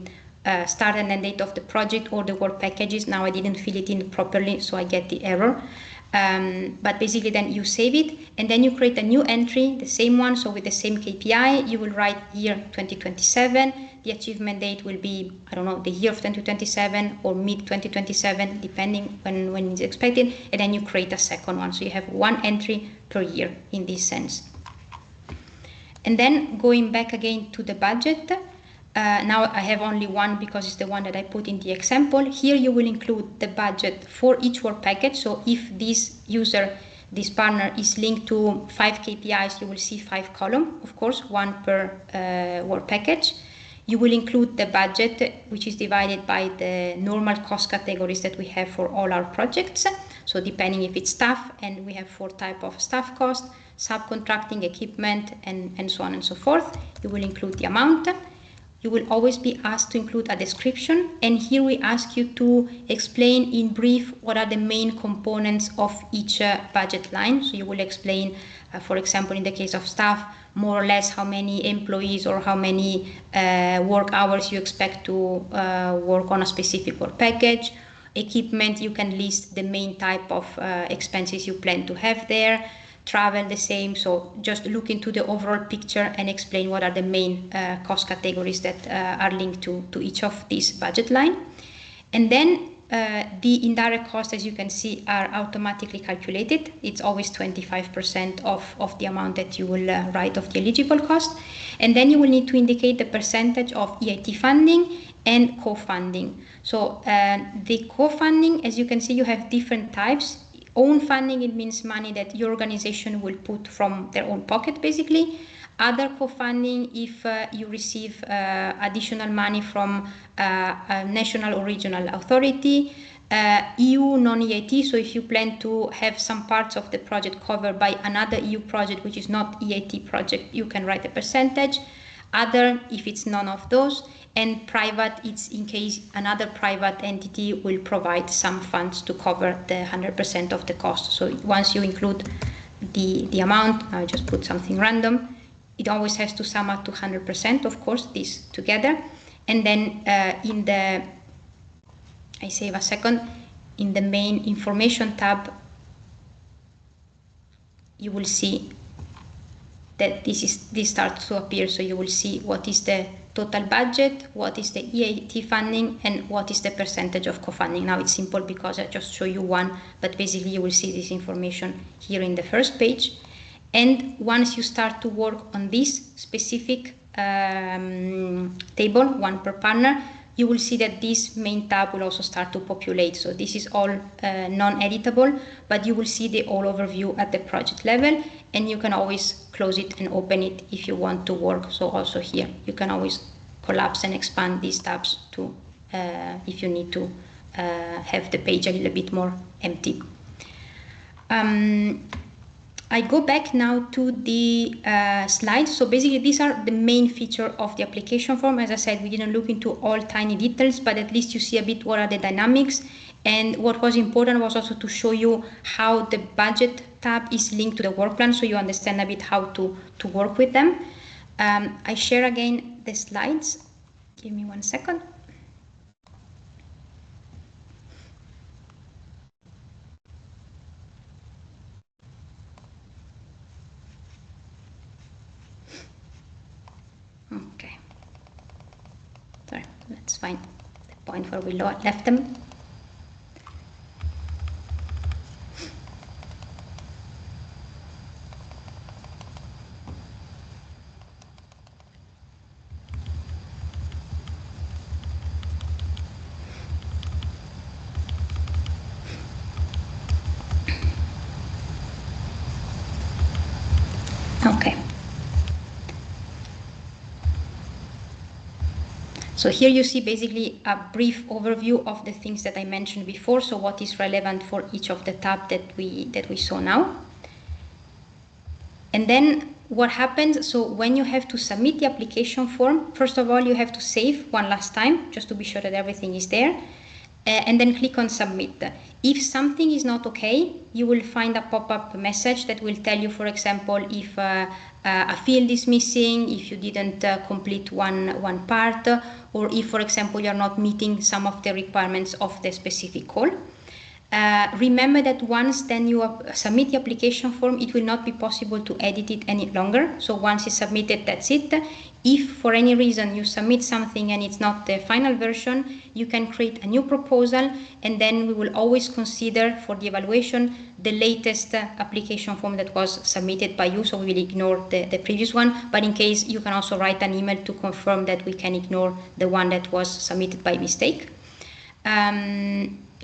start and end date of the project or the work packages. Now I didn't fill it in properly, so I get the error. But basically then you save it and then you create a new entry, the same one, so with the same KPI, you will write year 2027. The achievement date will be, I don't know, the year of 2027 or mid 2027, depending when it's expected, and then you create a second one. So you have one entry per year in this sense. And then going back again to the budget, now I have only one because it's the one that I put in the example. Here you will include the budget for each work package. So if this user, this partner is linked to 5 KPIs, you will see 5 columns, of course, one per work package. You will include the budget, which is divided by the normal cost categories that we have for all our projects. So depending if it's staff, and we have 4 types of staff cost, subcontracting, equipment, and so on and so forth. You will include the amount. You will always be asked to include a description, and here we ask you to explain in brief what are the main components of each budget line. So you will explain, for example, in the case of staff, more or less how many employees or how many work hours you expect to work on a specific work package. Equipment, you can list the main type of expenses you plan to have there. Travel, the same. So just look into the overall picture and explain what are the main cost categories that are linked to each of these budget line. And then the indirect costs, as you can see, are automatically calculated. It's always 25% of the amount that you will write of the eligible cost. And then you will need to indicate the percentage of EIT funding and co-funding. So the co-funding, as you can see, you have different types. Own funding, it means money that your organization will put from their own pocket, basically. Other co-funding, if you receive additional money from a national or regional authority. EU non-EIT, so if you plan to have some parts of the project covered by another EU project which is not EIT project, you can write a percentage. Other, if it's none of those. And private, it's in case another private entity will provide some funds to cover the 100% of the cost. So once you include the amount, I just put something random, it always has to sum up to 100%, of course, this together. And then in the, I save a second, in the main information tab, you will see that this starts to appear. So you will see what is the total budget, what is the EIT funding, and what is the percentage of co-funding. Now it's simple because I just show you one, but basically you will see this information here in the first page. And once you start to work on this specific table, one per partner, you will see that this main tab will also start to populate. So this is all non-editable, but you will see the all overview at the project level, and you can always close it and open it if you want to work. So also here, you can always collapse and expand these tabs to if you need to have the page a little bit more empty. I go back now to the slides. So basically these are the main feature of the application form. As I said, we didn't look into all tiny details, but at least you see a bit what are the dynamics. And what was important was also to show you how the budget tab is linked to the work plan, so you understand a bit how to work with them. I share again the slides. Give me 1 second. Okay. Sorry, let's find the point where we left them. Okay. So here you see basically a brief overview of the things that I mentioned before. So what is relevant for each of the tabs that we saw now. And then what happens, so when you have to submit the application form, first of all, you have to save one last time, just to be sure that everything is there. and then click on submit. If something is not okay, you will find a pop-up message that will tell you, for example, if a field is missing, if you didn't complete one part, or if, for example, you're not meeting some of the requirements of the specific call. Remember that once then you submit the application form, it will not be possible to edit it any longer. So once it's submitted, that's it. If for any reason you submit something and it's not the final version, you can create a new proposal, and then we will always consider for the evaluation the latest application form that was submitted by you. So we will ignore the previous one, but in case you can also write an email to confirm that we can ignore the one that was submitted by mistake.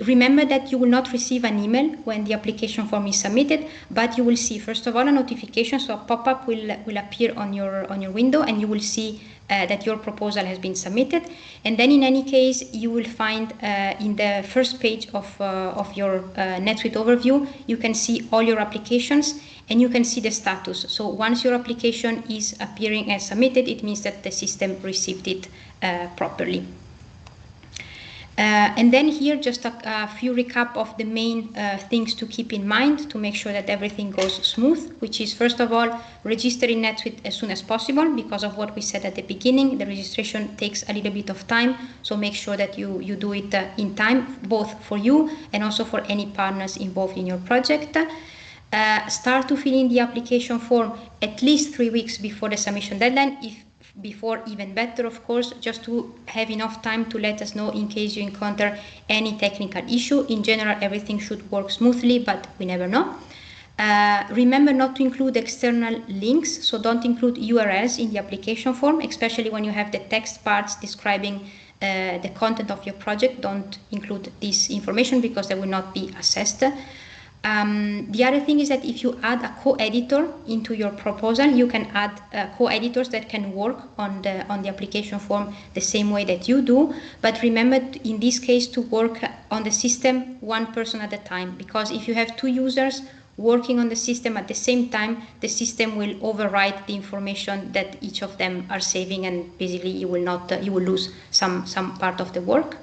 Remember that you will not receive an email when the application form is submitted, but you will see, first of all, a notification. So a pop-up will appear on your window, and you will see that your proposal has been submitted. And then in any case, you will find in the first page of your NetSuite overview, you can see all your applications and you can see the status. So once your application is appearing as submitted, it means that the system received it properly. And then here, just a few recap of the main things to keep in mind to make sure that everything goes smooth, which is, first of all, register in NetSuite as soon as possible. Because of what we said at the beginning, the registration takes a little bit of time, so make sure that you do it in time, both for you and also for any partners involved in your project. Start to fill in the application form at least 3 weeks before the submission deadline. If before, even better, of course, just to have enough time to let us know in case you encounter any technical issue. In general, everything should work smoothly, but we never know. Remember not to include external links, so don't include URLs in the application form, especially when you have the text parts describing the content of your project. Don't include this information because they will not be assessed. The other thing is that if you add a co-editor into your proposal, you can add co-editors that can work on the application form the same way that you do. But remember, in this case, to work on the system one person at a time, because if you have 2 users working on the system at the same time, the system will overwrite the information that each of them are saving, and basically you will lose some part of the work.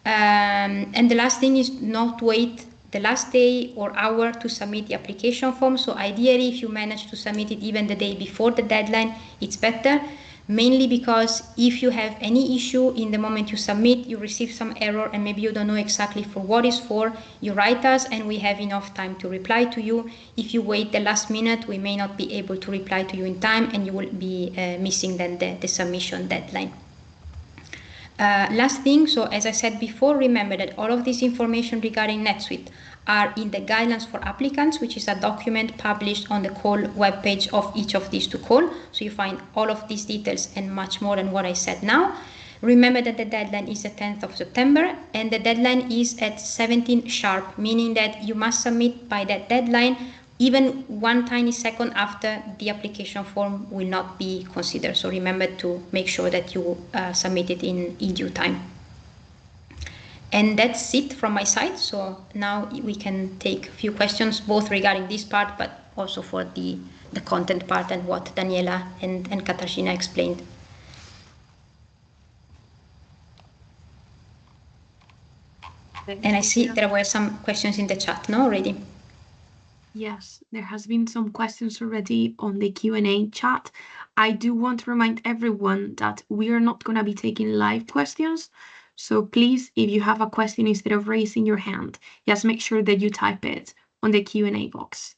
And the last thing is not wait the last day or hour to submit the application form. So ideally, if you manage to submit it even the day before the deadline, it's better. Mainly because if you have any issue in the moment you submit, you receive some error and maybe you don't know exactly for what it's for, you write us and we have enough time to reply to you. If you wait the last minute, we may not be able to reply to you in time and you will be missing then the submission deadline. Last thing, so as I said before, remember that all of this information regarding NetSuite are in the guidelines for applicants, which is a document published on the call webpage of each of these 2 calls. So you find all of these details and much more than what I said now. Remember that the deadline is the 10th of September and the deadline is at 17 sharp, meaning that you must submit by that deadline. Even 1 tiny second after, the application form will not be considered. So remember to make sure that you submit it in due time. And that's it from my side. So now we can take a few questions, both regarding this part, but also for the content part and what Daniela and Katarzyna explained. And I see there were some questions in the chat, no, already? Yes, there has been some questions already on the Q&A chat. I do want to remind everyone that we are not going to be taking live questions. So please, if you have a question, instead of raising your hand, just make sure that you type it on the Q&A box.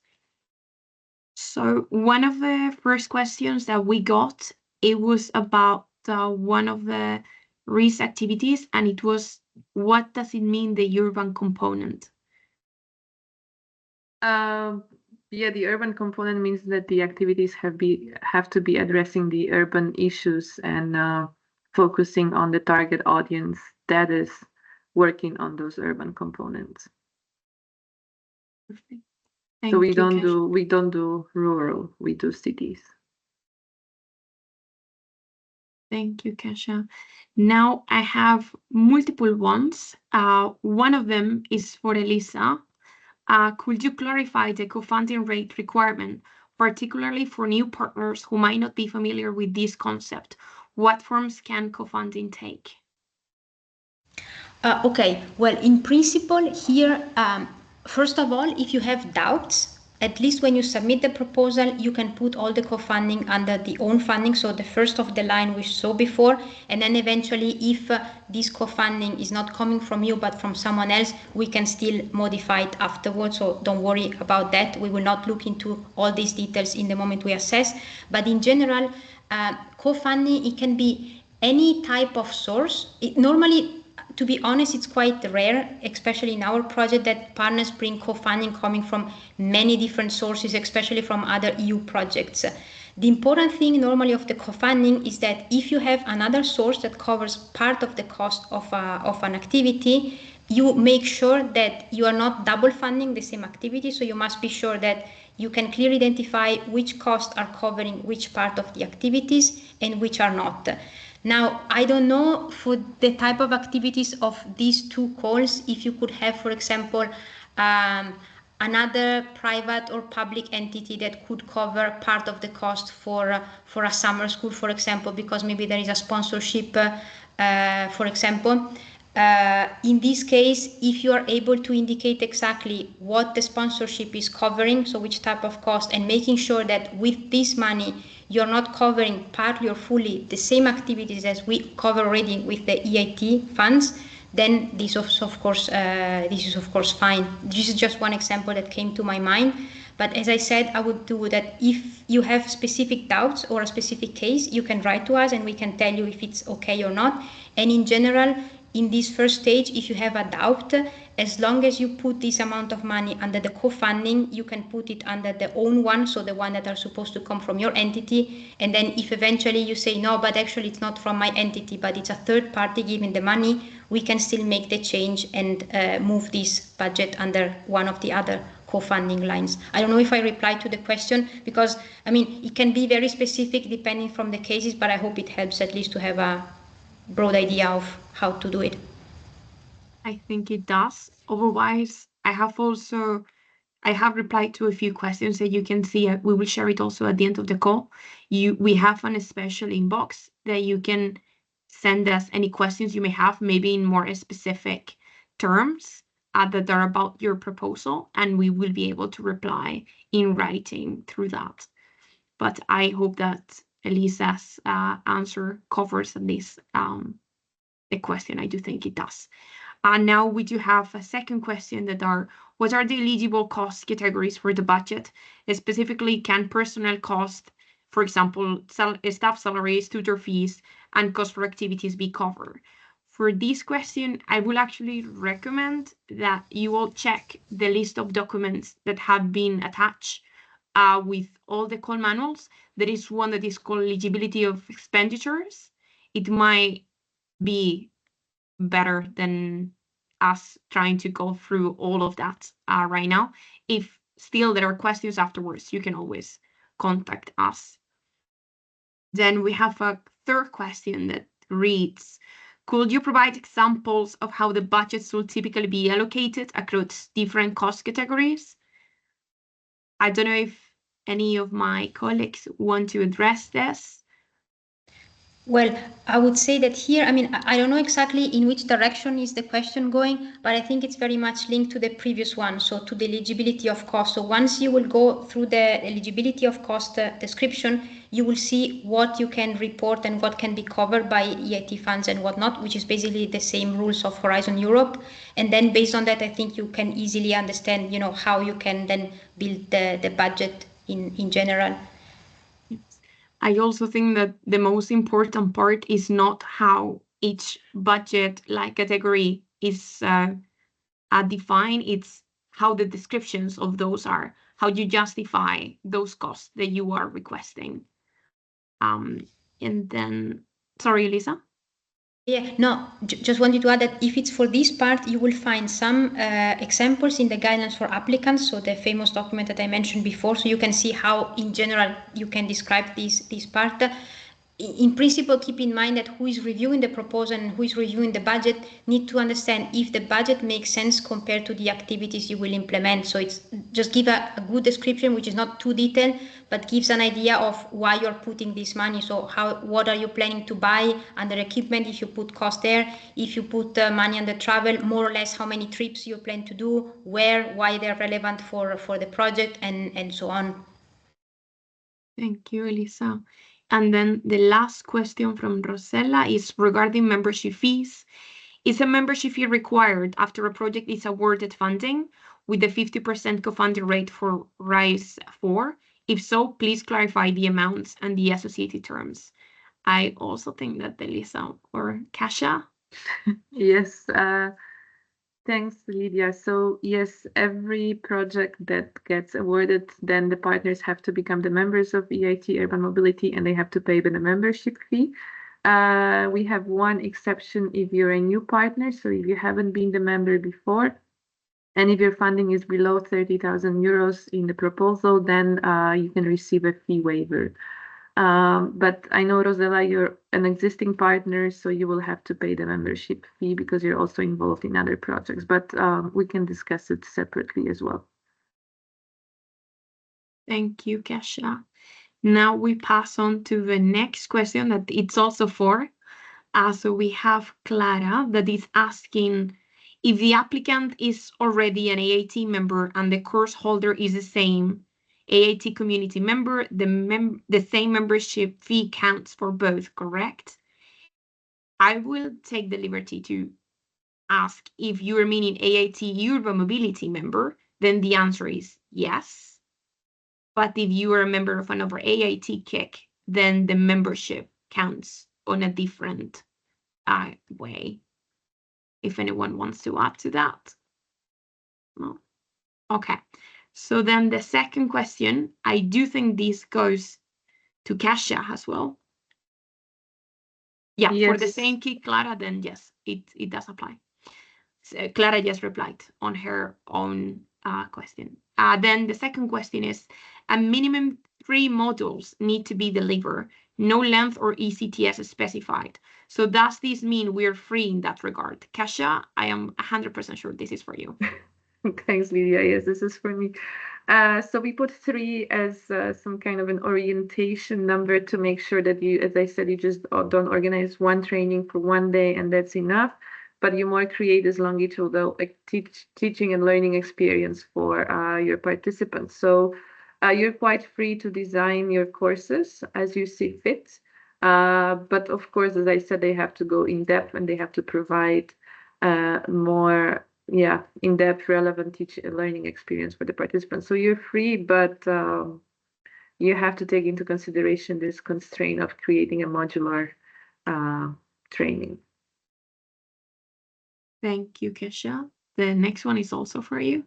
So one of the first questions that we got, it was about one of the RIS activities, and it was, what does it mean, the urban component? Yeah, the urban component means that the activities have to be addressing the urban issues and focusing on the target audience that is working on those urban components. Perfect. So we don't do rural, we do cities. Thank you, Kasia. Now I have multiple ones. One of them is for Elisa. Could you clarify the co-funding rate requirement, particularly for new partners who might not be familiar with this concept? What forms can co-funding take? Okay, well, in principle here, first of all, if you have doubts, at least when you submit the proposal, you can put all the co-funding under the own funding, so the first of the line we saw before, and then eventually if this co-funding is not coming from you but from someone else, we can still modify it afterwards, so don't worry about that. We will not look into all these details in the moment we assess, but in general, co-funding, it can be any type of source. Normally, to be honest, it's quite rare, especially in our project, that partners bring co-funding coming from many different sources, especially from other EU projects. The important thing normally of the co-funding is that if you have another source that covers part of the cost of an activity, you make sure that you are not double funding the same activity. So you must be sure that you can clearly identify which costs are covering which part of the activities and which are not. Now, I don't know for the type of activities of these two calls, if you could have, for example, another private or public entity that could cover part of the cost for a summer school, for example, because maybe there is a sponsorship, for example. In this case, if you are able to indicate exactly what the sponsorship is covering, so which type of cost, and making sure that with this money you're not covering partly or fully the same activities as we cover already with the EIT funds, then this is of course fine. This is just one example that came to my mind. But as I said, I would do that if you have specific doubts or a specific case, you can write to us and we can tell you if it's okay or not. And in general, in this first stage, if you have a doubt, as long as you put this amount of money under the co-funding, you can put it under the own one, so the one that are supposed to come from your entity. And then if eventually you say, no, but actually it's not from my entity, but it's a third party giving the money, we can still make the change and move this budget under one of the other co-funding lines. I don't know if I replied to the question, because, I mean, it can be very specific depending from the cases, but I hope it helps at least to have a broad idea of how to do it. I think it does. Otherwise, I have replied to a few questions that you can see. We will share it also at the end of the call. We have a special inbox that you can send us any questions you may have, maybe in more specific terms that are about your proposal, and we will be able to reply in writing through that. But I hope that Elisa's answer covers at least the question. I do think it does. And now we do have a second question that are, what are the eligible cost categories for the budget? Specifically, can personnel cost, for example, staff salaries, tutor fees, and cost for activities be covered? For this question, I will actually recommend that you all check the list of documents that have been attached with all the call manuals. There is one that is called eligibility of expenditures. It might be better than us trying to go through all of that right now. If still there are questions afterwards, you can always contact us. Then we have a third question that reads, could you provide examples of how the budgets will typically be allocated across different cost categories? I don't know if any of my colleagues want to address this. Well, I would say that here, I mean, I don't know exactly in which direction is the question going, but I think it's very much linked to the previous one, so to the eligibility of cost. So once you will go through the eligibility of cost description, you will see what you can report and what can be covered by EIT funds and whatnot, which is basically the same rules of Horizon Europe. And then based on that, I think you can easily understand, how you can then build the budget in general. I also think that the most important part is not how each budget category is defined, it's how the descriptions of those are, how you justify those costs that you are requesting. And then, sorry, Elisa? Yeah, no, just wanted to add that if it's for this part, you will find some examples in the guidelines for applicants, so the famous document that I mentioned before, so you can see how, in general, you can describe this part. in principle, keep in mind that who is reviewing the proposal and who is reviewing the budget need to understand if the budget makes sense compared to the activities you will implement. So it's just give a good description, which is not too detailed, but gives an idea of why you're putting this money. So what are you planning to buy under equipment if you put cost there? If you put money under travel, more or less how many trips you plan to do, where, why they're relevant for the project, and so on. Thank you, Elisa. And then the last question from Rosella is regarding membership fees. Is a membership fee required after a project is awarded funding with the 50% co-funding rate for RIS 4? If so, please clarify the amounts and the associated terms. I also think that Elisa or Kasia. Yes, thanks, Lydia. So yes, every project that gets awarded, then the partners have to become the members of EIT Urban Mobility, and they have to pay the membership fee. We have one exception if you're a new partner. So if you haven't been the member before, and if your funding is below 30,000 euros in the proposal, then you can receive a fee waiver. But I know, Rosella, you're an existing partner, so you will have to pay the membership fee because you're also involved in other projects, but we can discuss it separately as well. Thank you, Kasia. Now we pass on to the next question that it's also for. So we have Clara that is asking if the applicant is already an AAT member and the course holder is the same AAT community member, the same membership fee counts for both, correct? I will take the liberty to ask if you are meaning AAT Urban Mobility member, then the answer is yes. But if you are a member of another AAT KIC, then the membership counts on a different way. If anyone wants to add to that. No. Okay. So then the second question, I do think this goes to Kasia as well. Yeah, Yes. for the same key, Clara, then yes, it does apply. So Clara just replied on her own question. Then the second question is, a minimum 3 modules need to be delivered, no length or ECTS specified. So does this mean we're free in that regard? Kasia, I am 100% sure this is for you. Thanks, Lydia. Yes, this is for me. So we put 3 as some kind of an orientation number to make sure that you, as I said, you just don't organize one training for one day and that's enough, but you more create this longitudinal teaching and learning experience for your participants. So you're quite free to design your courses as you see fit. But of course, as I said, they have to go in depth and they have to provide more in-depth relevant learning experience for the participants. So you're free, but you have to take into consideration this constraint of creating a modular training. Thank you, Kasia. The next one is also for you.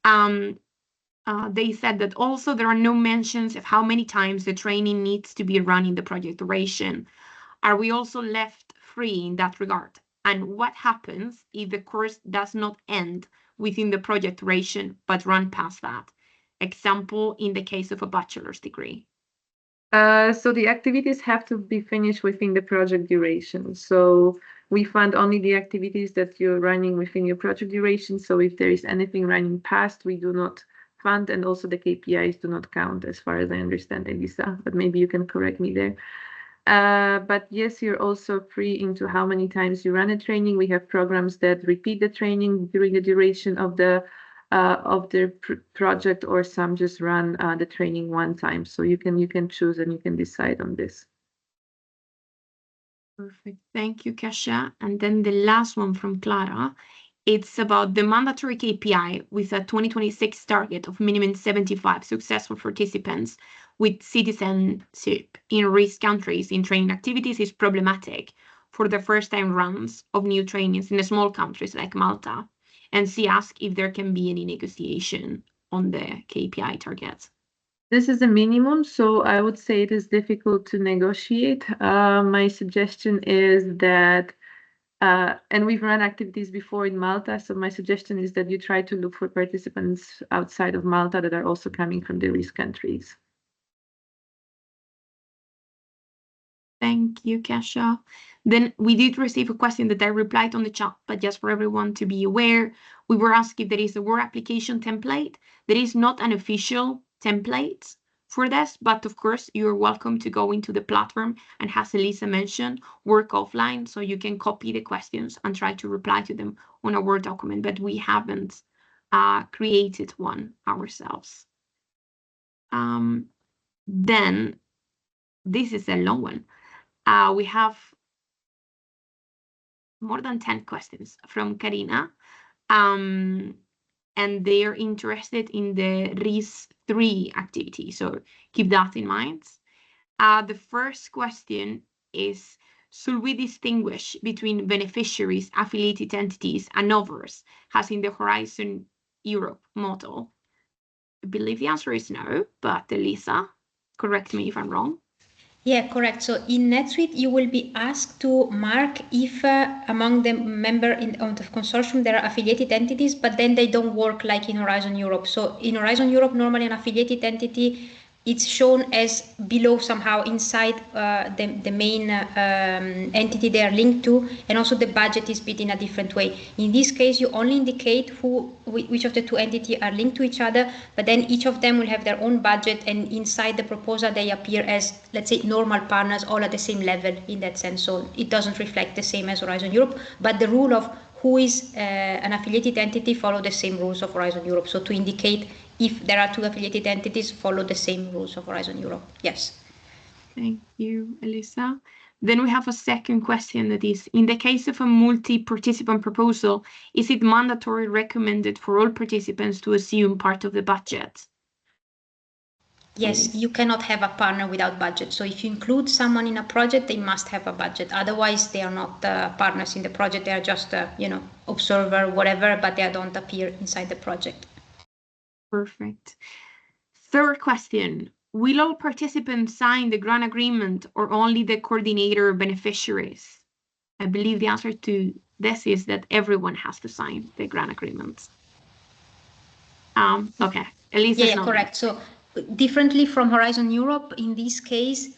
They said that also there are no mentions of how many times the training needs to be run in the project duration. Are we also left free in that regard? And what happens if the course does not end within the project duration, but run past that? Example, in the case of a bachelor's degree. So the activities have to be finished within the project duration. So we fund only the activities that you're running within your project duration. So if there is anything running past, we do not fund, and also the KPIs do not count, as far as I understand, Elisa, but maybe you can correct me there. But yes, you're also free into how many times you run a training. We have programs that repeat the training during the duration of the project, or some just run the training one time. So you can choose and you can decide on this. Perfect. Thank you, Kasia. And then the last one from Clara. It's about the mandatory KPI with a 2026 target of minimum 75 successful participants with citizenship in risk countries in training activities is problematic for the first-time runs of new trainings in small countries like Malta. And she asked if there can be any negotiation on the KPI targets. This is a minimum, so I would say it is difficult to negotiate. My suggestion is that and we've run activities before in Malta, so my suggestion is that you try to look for participants outside of Malta that are also coming from the risk countries. Thank you, Kasia. Then we did receive a question that I replied on the chat, but just for everyone to be aware, we were asked if there is a work application template. There is not an official template for this, but of course, you're welcome to go into the platform and, as Elisa mentioned, work offline, so you can copy the questions and try to reply to them on a Word document, but we haven't created one ourselves. Then this is a long one. We have more than 10 questions from Karina, and they're interested in the RIS 3 activity, so keep that in mind. The first question is, should we distinguish between beneficiaries, affiliated entities, and others, as in the Horizon Europe model? I believe the answer is no, but Elisa, correct me if I'm wrong. Yeah, correct. So in NetSuite, you will be asked to mark if among the member of the consortium there are affiliated entities, but then they don't work like in Horizon Europe. So in Horizon Europe, normally an affiliated entity, it's shown as below somehow inside the main entity they are linked to, and also the budget is bid in a different way. In this case, you only indicate which of the two entities are linked to each other, but then each of them will have their own budget, and inside the proposal they appear as, let's say, normal partners, all at the same level in that sense. So it doesn't reflect the same as Horizon Europe, but the rule of who is an affiliated entity follow the same rules of Horizon Europe. So to indicate if there are two affiliated entities, follow the same rules of Horizon Europe. Yes. Thank you, Elisa. Then we have a second question that is, in the case of a multi-participant proposal, is it mandatory recommended for all participants to assume part of the budget? Yes, you cannot have a partner without budget. So if you include someone in a project, they must have a budget. Otherwise, they are not partners in the project. They are just, observer, whatever, but they don't appear inside the project. Perfect. Third question, will all participants sign the grant agreement or only the coordinator beneficiaries? I believe the answer to this is that everyone has to sign the grant agreement. Okay, Elisa. Yeah, correct. So differently from Horizon Europe, in this case,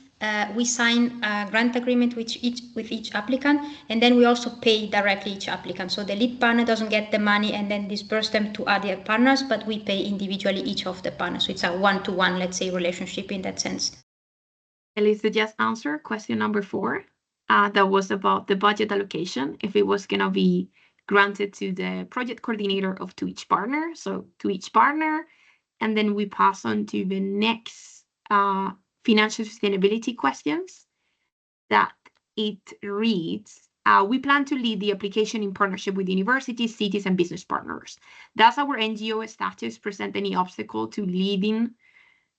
we sign a grant agreement with each applicant, and then we also pay directly each applicant. So the lead partner doesn't get the money and then disperse them to other partners, but we pay individually each of the partners. So it's a one-to-one, let's say, relationship in that sense. Elisa just answered question number 4. That was about the budget allocation, if it was going to be granted to the project coordinator of to each partner, so to each partner. And then we pass on to the next financial sustainability questions that it reads, we plan to lead the application in partnership with universities, cities, and business partners. Does our NGO status present any obstacle to leading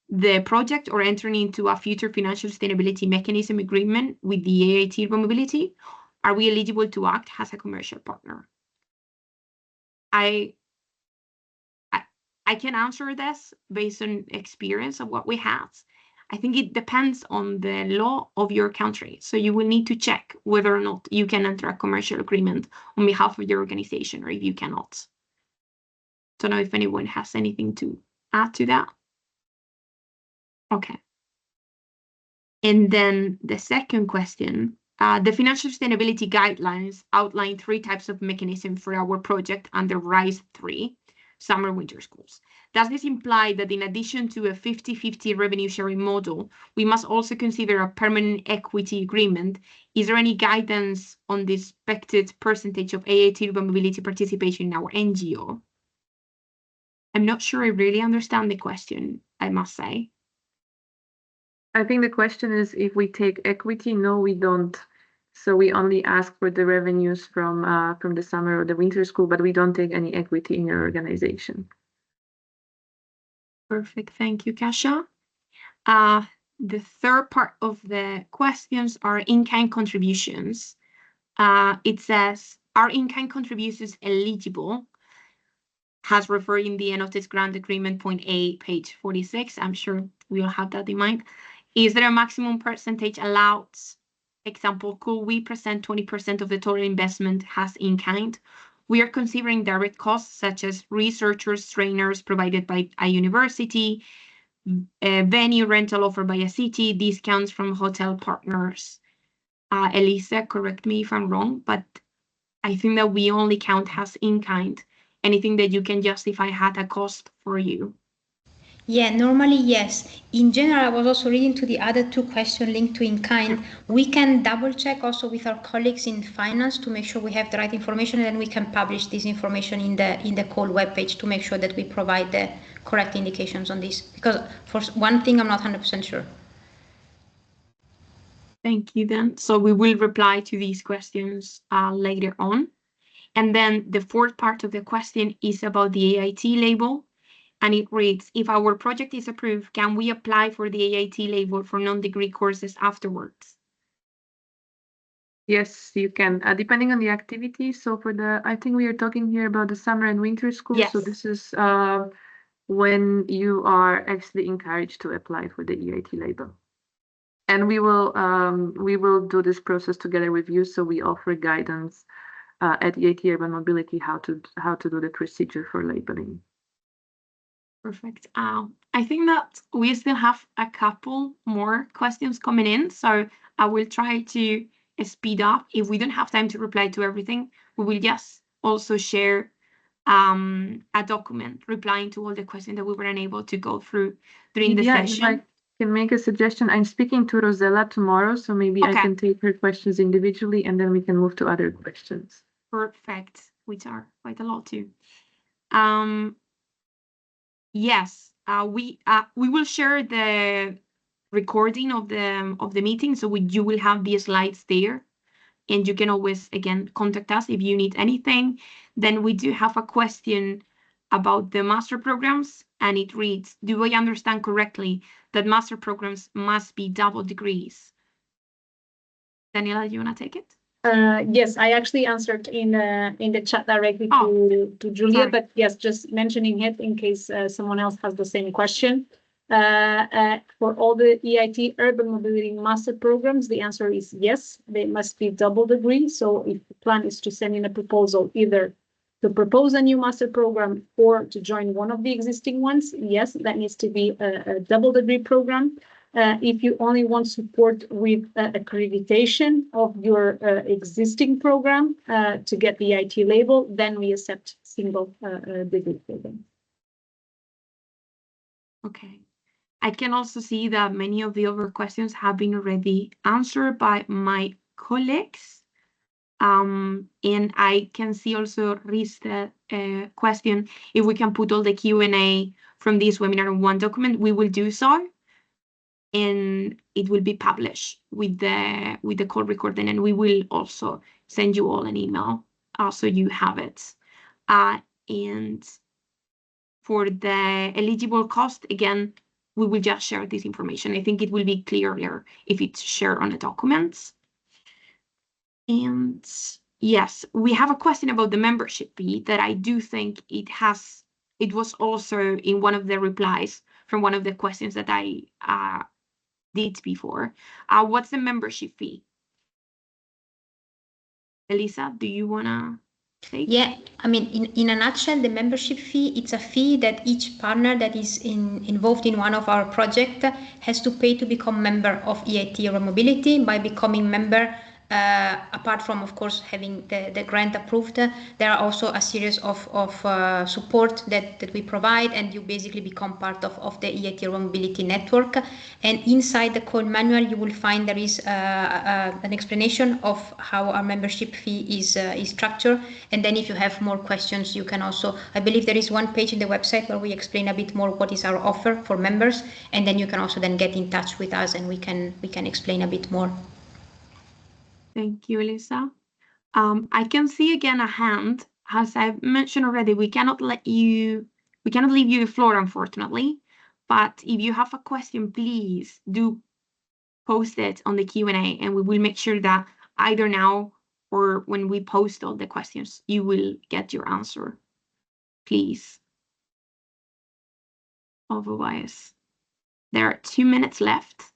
the project or entering into a future financial sustainability mechanism agreement with the AIT Urban Mobility? Are we eligible to act as a commercial partner? I can answer this based on experience of what we have. I think it depends on the law of your country. So you will need to check whether or not you can enter a commercial agreement on behalf of your organization, or if you cannot. Don't know if anyone has anything to add to that. Okay. And then the second question, the financial sustainability guidelines outline 3 types of mechanism for our project under RIS 3, summer winter schools. Does this imply that in addition to a 50-50 revenue sharing model, we must also consider a permanent equity agreement? Is there any guidance on the expected percentage of AIT Urban Mobility participation in our NGO? I'm not sure I really understand the question, I must say. I think the question is if we take equity. No, we don't. So we only ask for the revenues from the summer or the winter school, but we don't take any equity in your organization. Perfect. Thank you, Kasia. The third part of the questions are in-kind contributions. It says, are in-kind contributions eligible? Has referred in the Annotated Grant Agreement point A, page 46. I'm sure we'll have that in mind. Is there a maximum percentage allowed? Example, could we present 20% of the total investment as in-kind? We are considering direct costs such as researchers, trainers provided by a university, venue rental offered by a city, discounts from hotel partners, Elisa, correct me if I'm wrong, but I think that we only count as in-kind. Anything that you can justify had a cost for you. Yeah, normally, yes. In general, I was also reading to the other two questions linked to in-kind. We can double check also with our colleagues in finance to make sure we have the right information, and then we can publish this information in the call webpage to make sure that we provide the correct indications on this. Because for one thing, I'm not 100% sure. Thank you then. So we will reply to these questions later on. And then the fourth part of the question is about the AIT label. And it reads, if our project is approved, can we apply for the AIT label for non-degree courses afterwards? Yes, you can, depending on the activity. So I think we are talking here about the summer and winter school. Yes. So this is when you are actually encouraged to apply for the EIT label. And we will do this process together with you. So we offer guidance at EIT Urban Mobility how to do the procedure for labeling. Perfect. I think that we still have a couple more questions coming in, so I will try to speed up. If we don't have time to reply to everything, we will just also share a document replying to all the questions that we were unable to go through during the session. I can make a suggestion. I'm speaking to Rosella tomorrow, so maybe I can take her questions individually, and then we can move to other questions. Perfect, which are quite a lot too. Yes, we will share the recording of the meeting, so you will have the slides there, and you can always again contact us if you need anything. Then we do have a question about the master programs, and it reads, do I understand correctly that master programs must be double degrees? Daniela, do you want to take it? Yes, I actually answered in the chat directly to Julia, sorry. But yes, just mentioning it in case someone else has the same question. For all the EIT urban mobility master programs, the answer is yes, they must be double degree. So if the plan is to send in a proposal, either to propose a new master program or to join one of the existing ones, yes, that needs to be a double degree program. If you only want support with accreditation of your existing program to get the IT label, then we accept single degree program. Okay. I can also see that many of the other questions have been already answered by my colleagues. And I can see also RIS question, if we can put all the Q&A from this webinar in one document, we will do so. And it will be published with the call recording, and we will also send you all an email so you have it. And for the eligible cost, again, we will just share this information. I think it will be clearer if it's shared on the documents. And yes, we have a question about the membership fee that I do think it was also in one of the replies from one of the questions that I did before. What's the membership fee? Elisa, do you want to take? Yeah, I mean, in a nutshell, the membership fee, it's a fee that each partner that is involved in one of our projects has to pay to become member of EIT Urban Mobility. By becoming member, apart from, of course, having the grant approved, there are also a series of support that we provide, and you basically become part of the EIT Urban Mobility network. And inside the code manual, you will find there is an explanation of how our membership fee is structured. And then if you have more questions, you can also, I believe there is one page in the website where we explain a bit more what is our offer for members. And then you can also then get in touch with us, and we can explain a bit more. Thank you, Elisa. I can see again a hand. As I've mentioned already, we cannot leave you the floor, unfortunately. But if you have a question, please do post it on the Q&A, and we will make sure that either now or when we post all the questions, you will get your answer, please. Otherwise, there are 2 minutes left.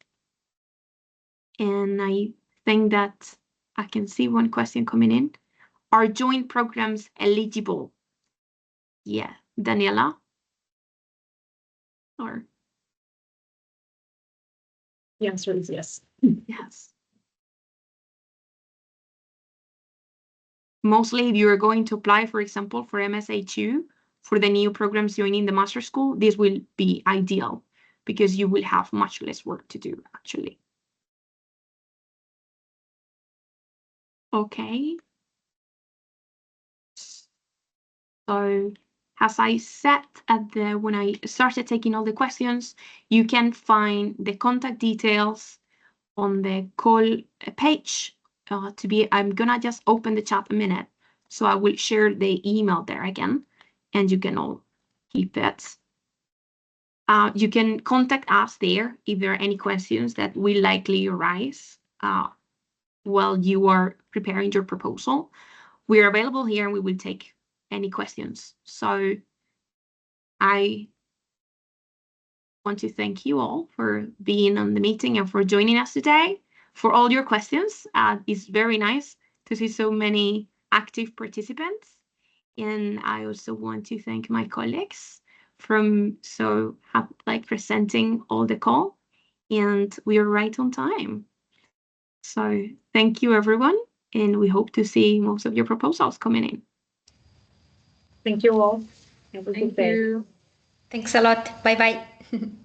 And I think that I can see one question coming in. Are joint programs eligible? Yeah, Daniela? Or The answer is yes. yes. mostly if you're going to apply, for example, for MSA2, for the new programs joining the master school, this will be ideal because you will have much less work to do, actually. Okay. So as I said when I started taking all the questions, you can find the contact details on the call page. I'm gonna just open the chat a minute, so I will share the email there again, and you can all keep it. You can contact us there if there are any questions that will likely arise while you are preparing your proposal. We are available here and we will take any questions. So I want to thank you all for being on the meeting and for joining us today, for all your questions. It's very nice to see so many active participants. And I also want to thank my colleagues from presenting all the call, and we are right on time. So thank you, everyone, and we hope to see most of your proposals coming in. Thank you all. Have a good day. you. Thanks a lot. Bye-bye.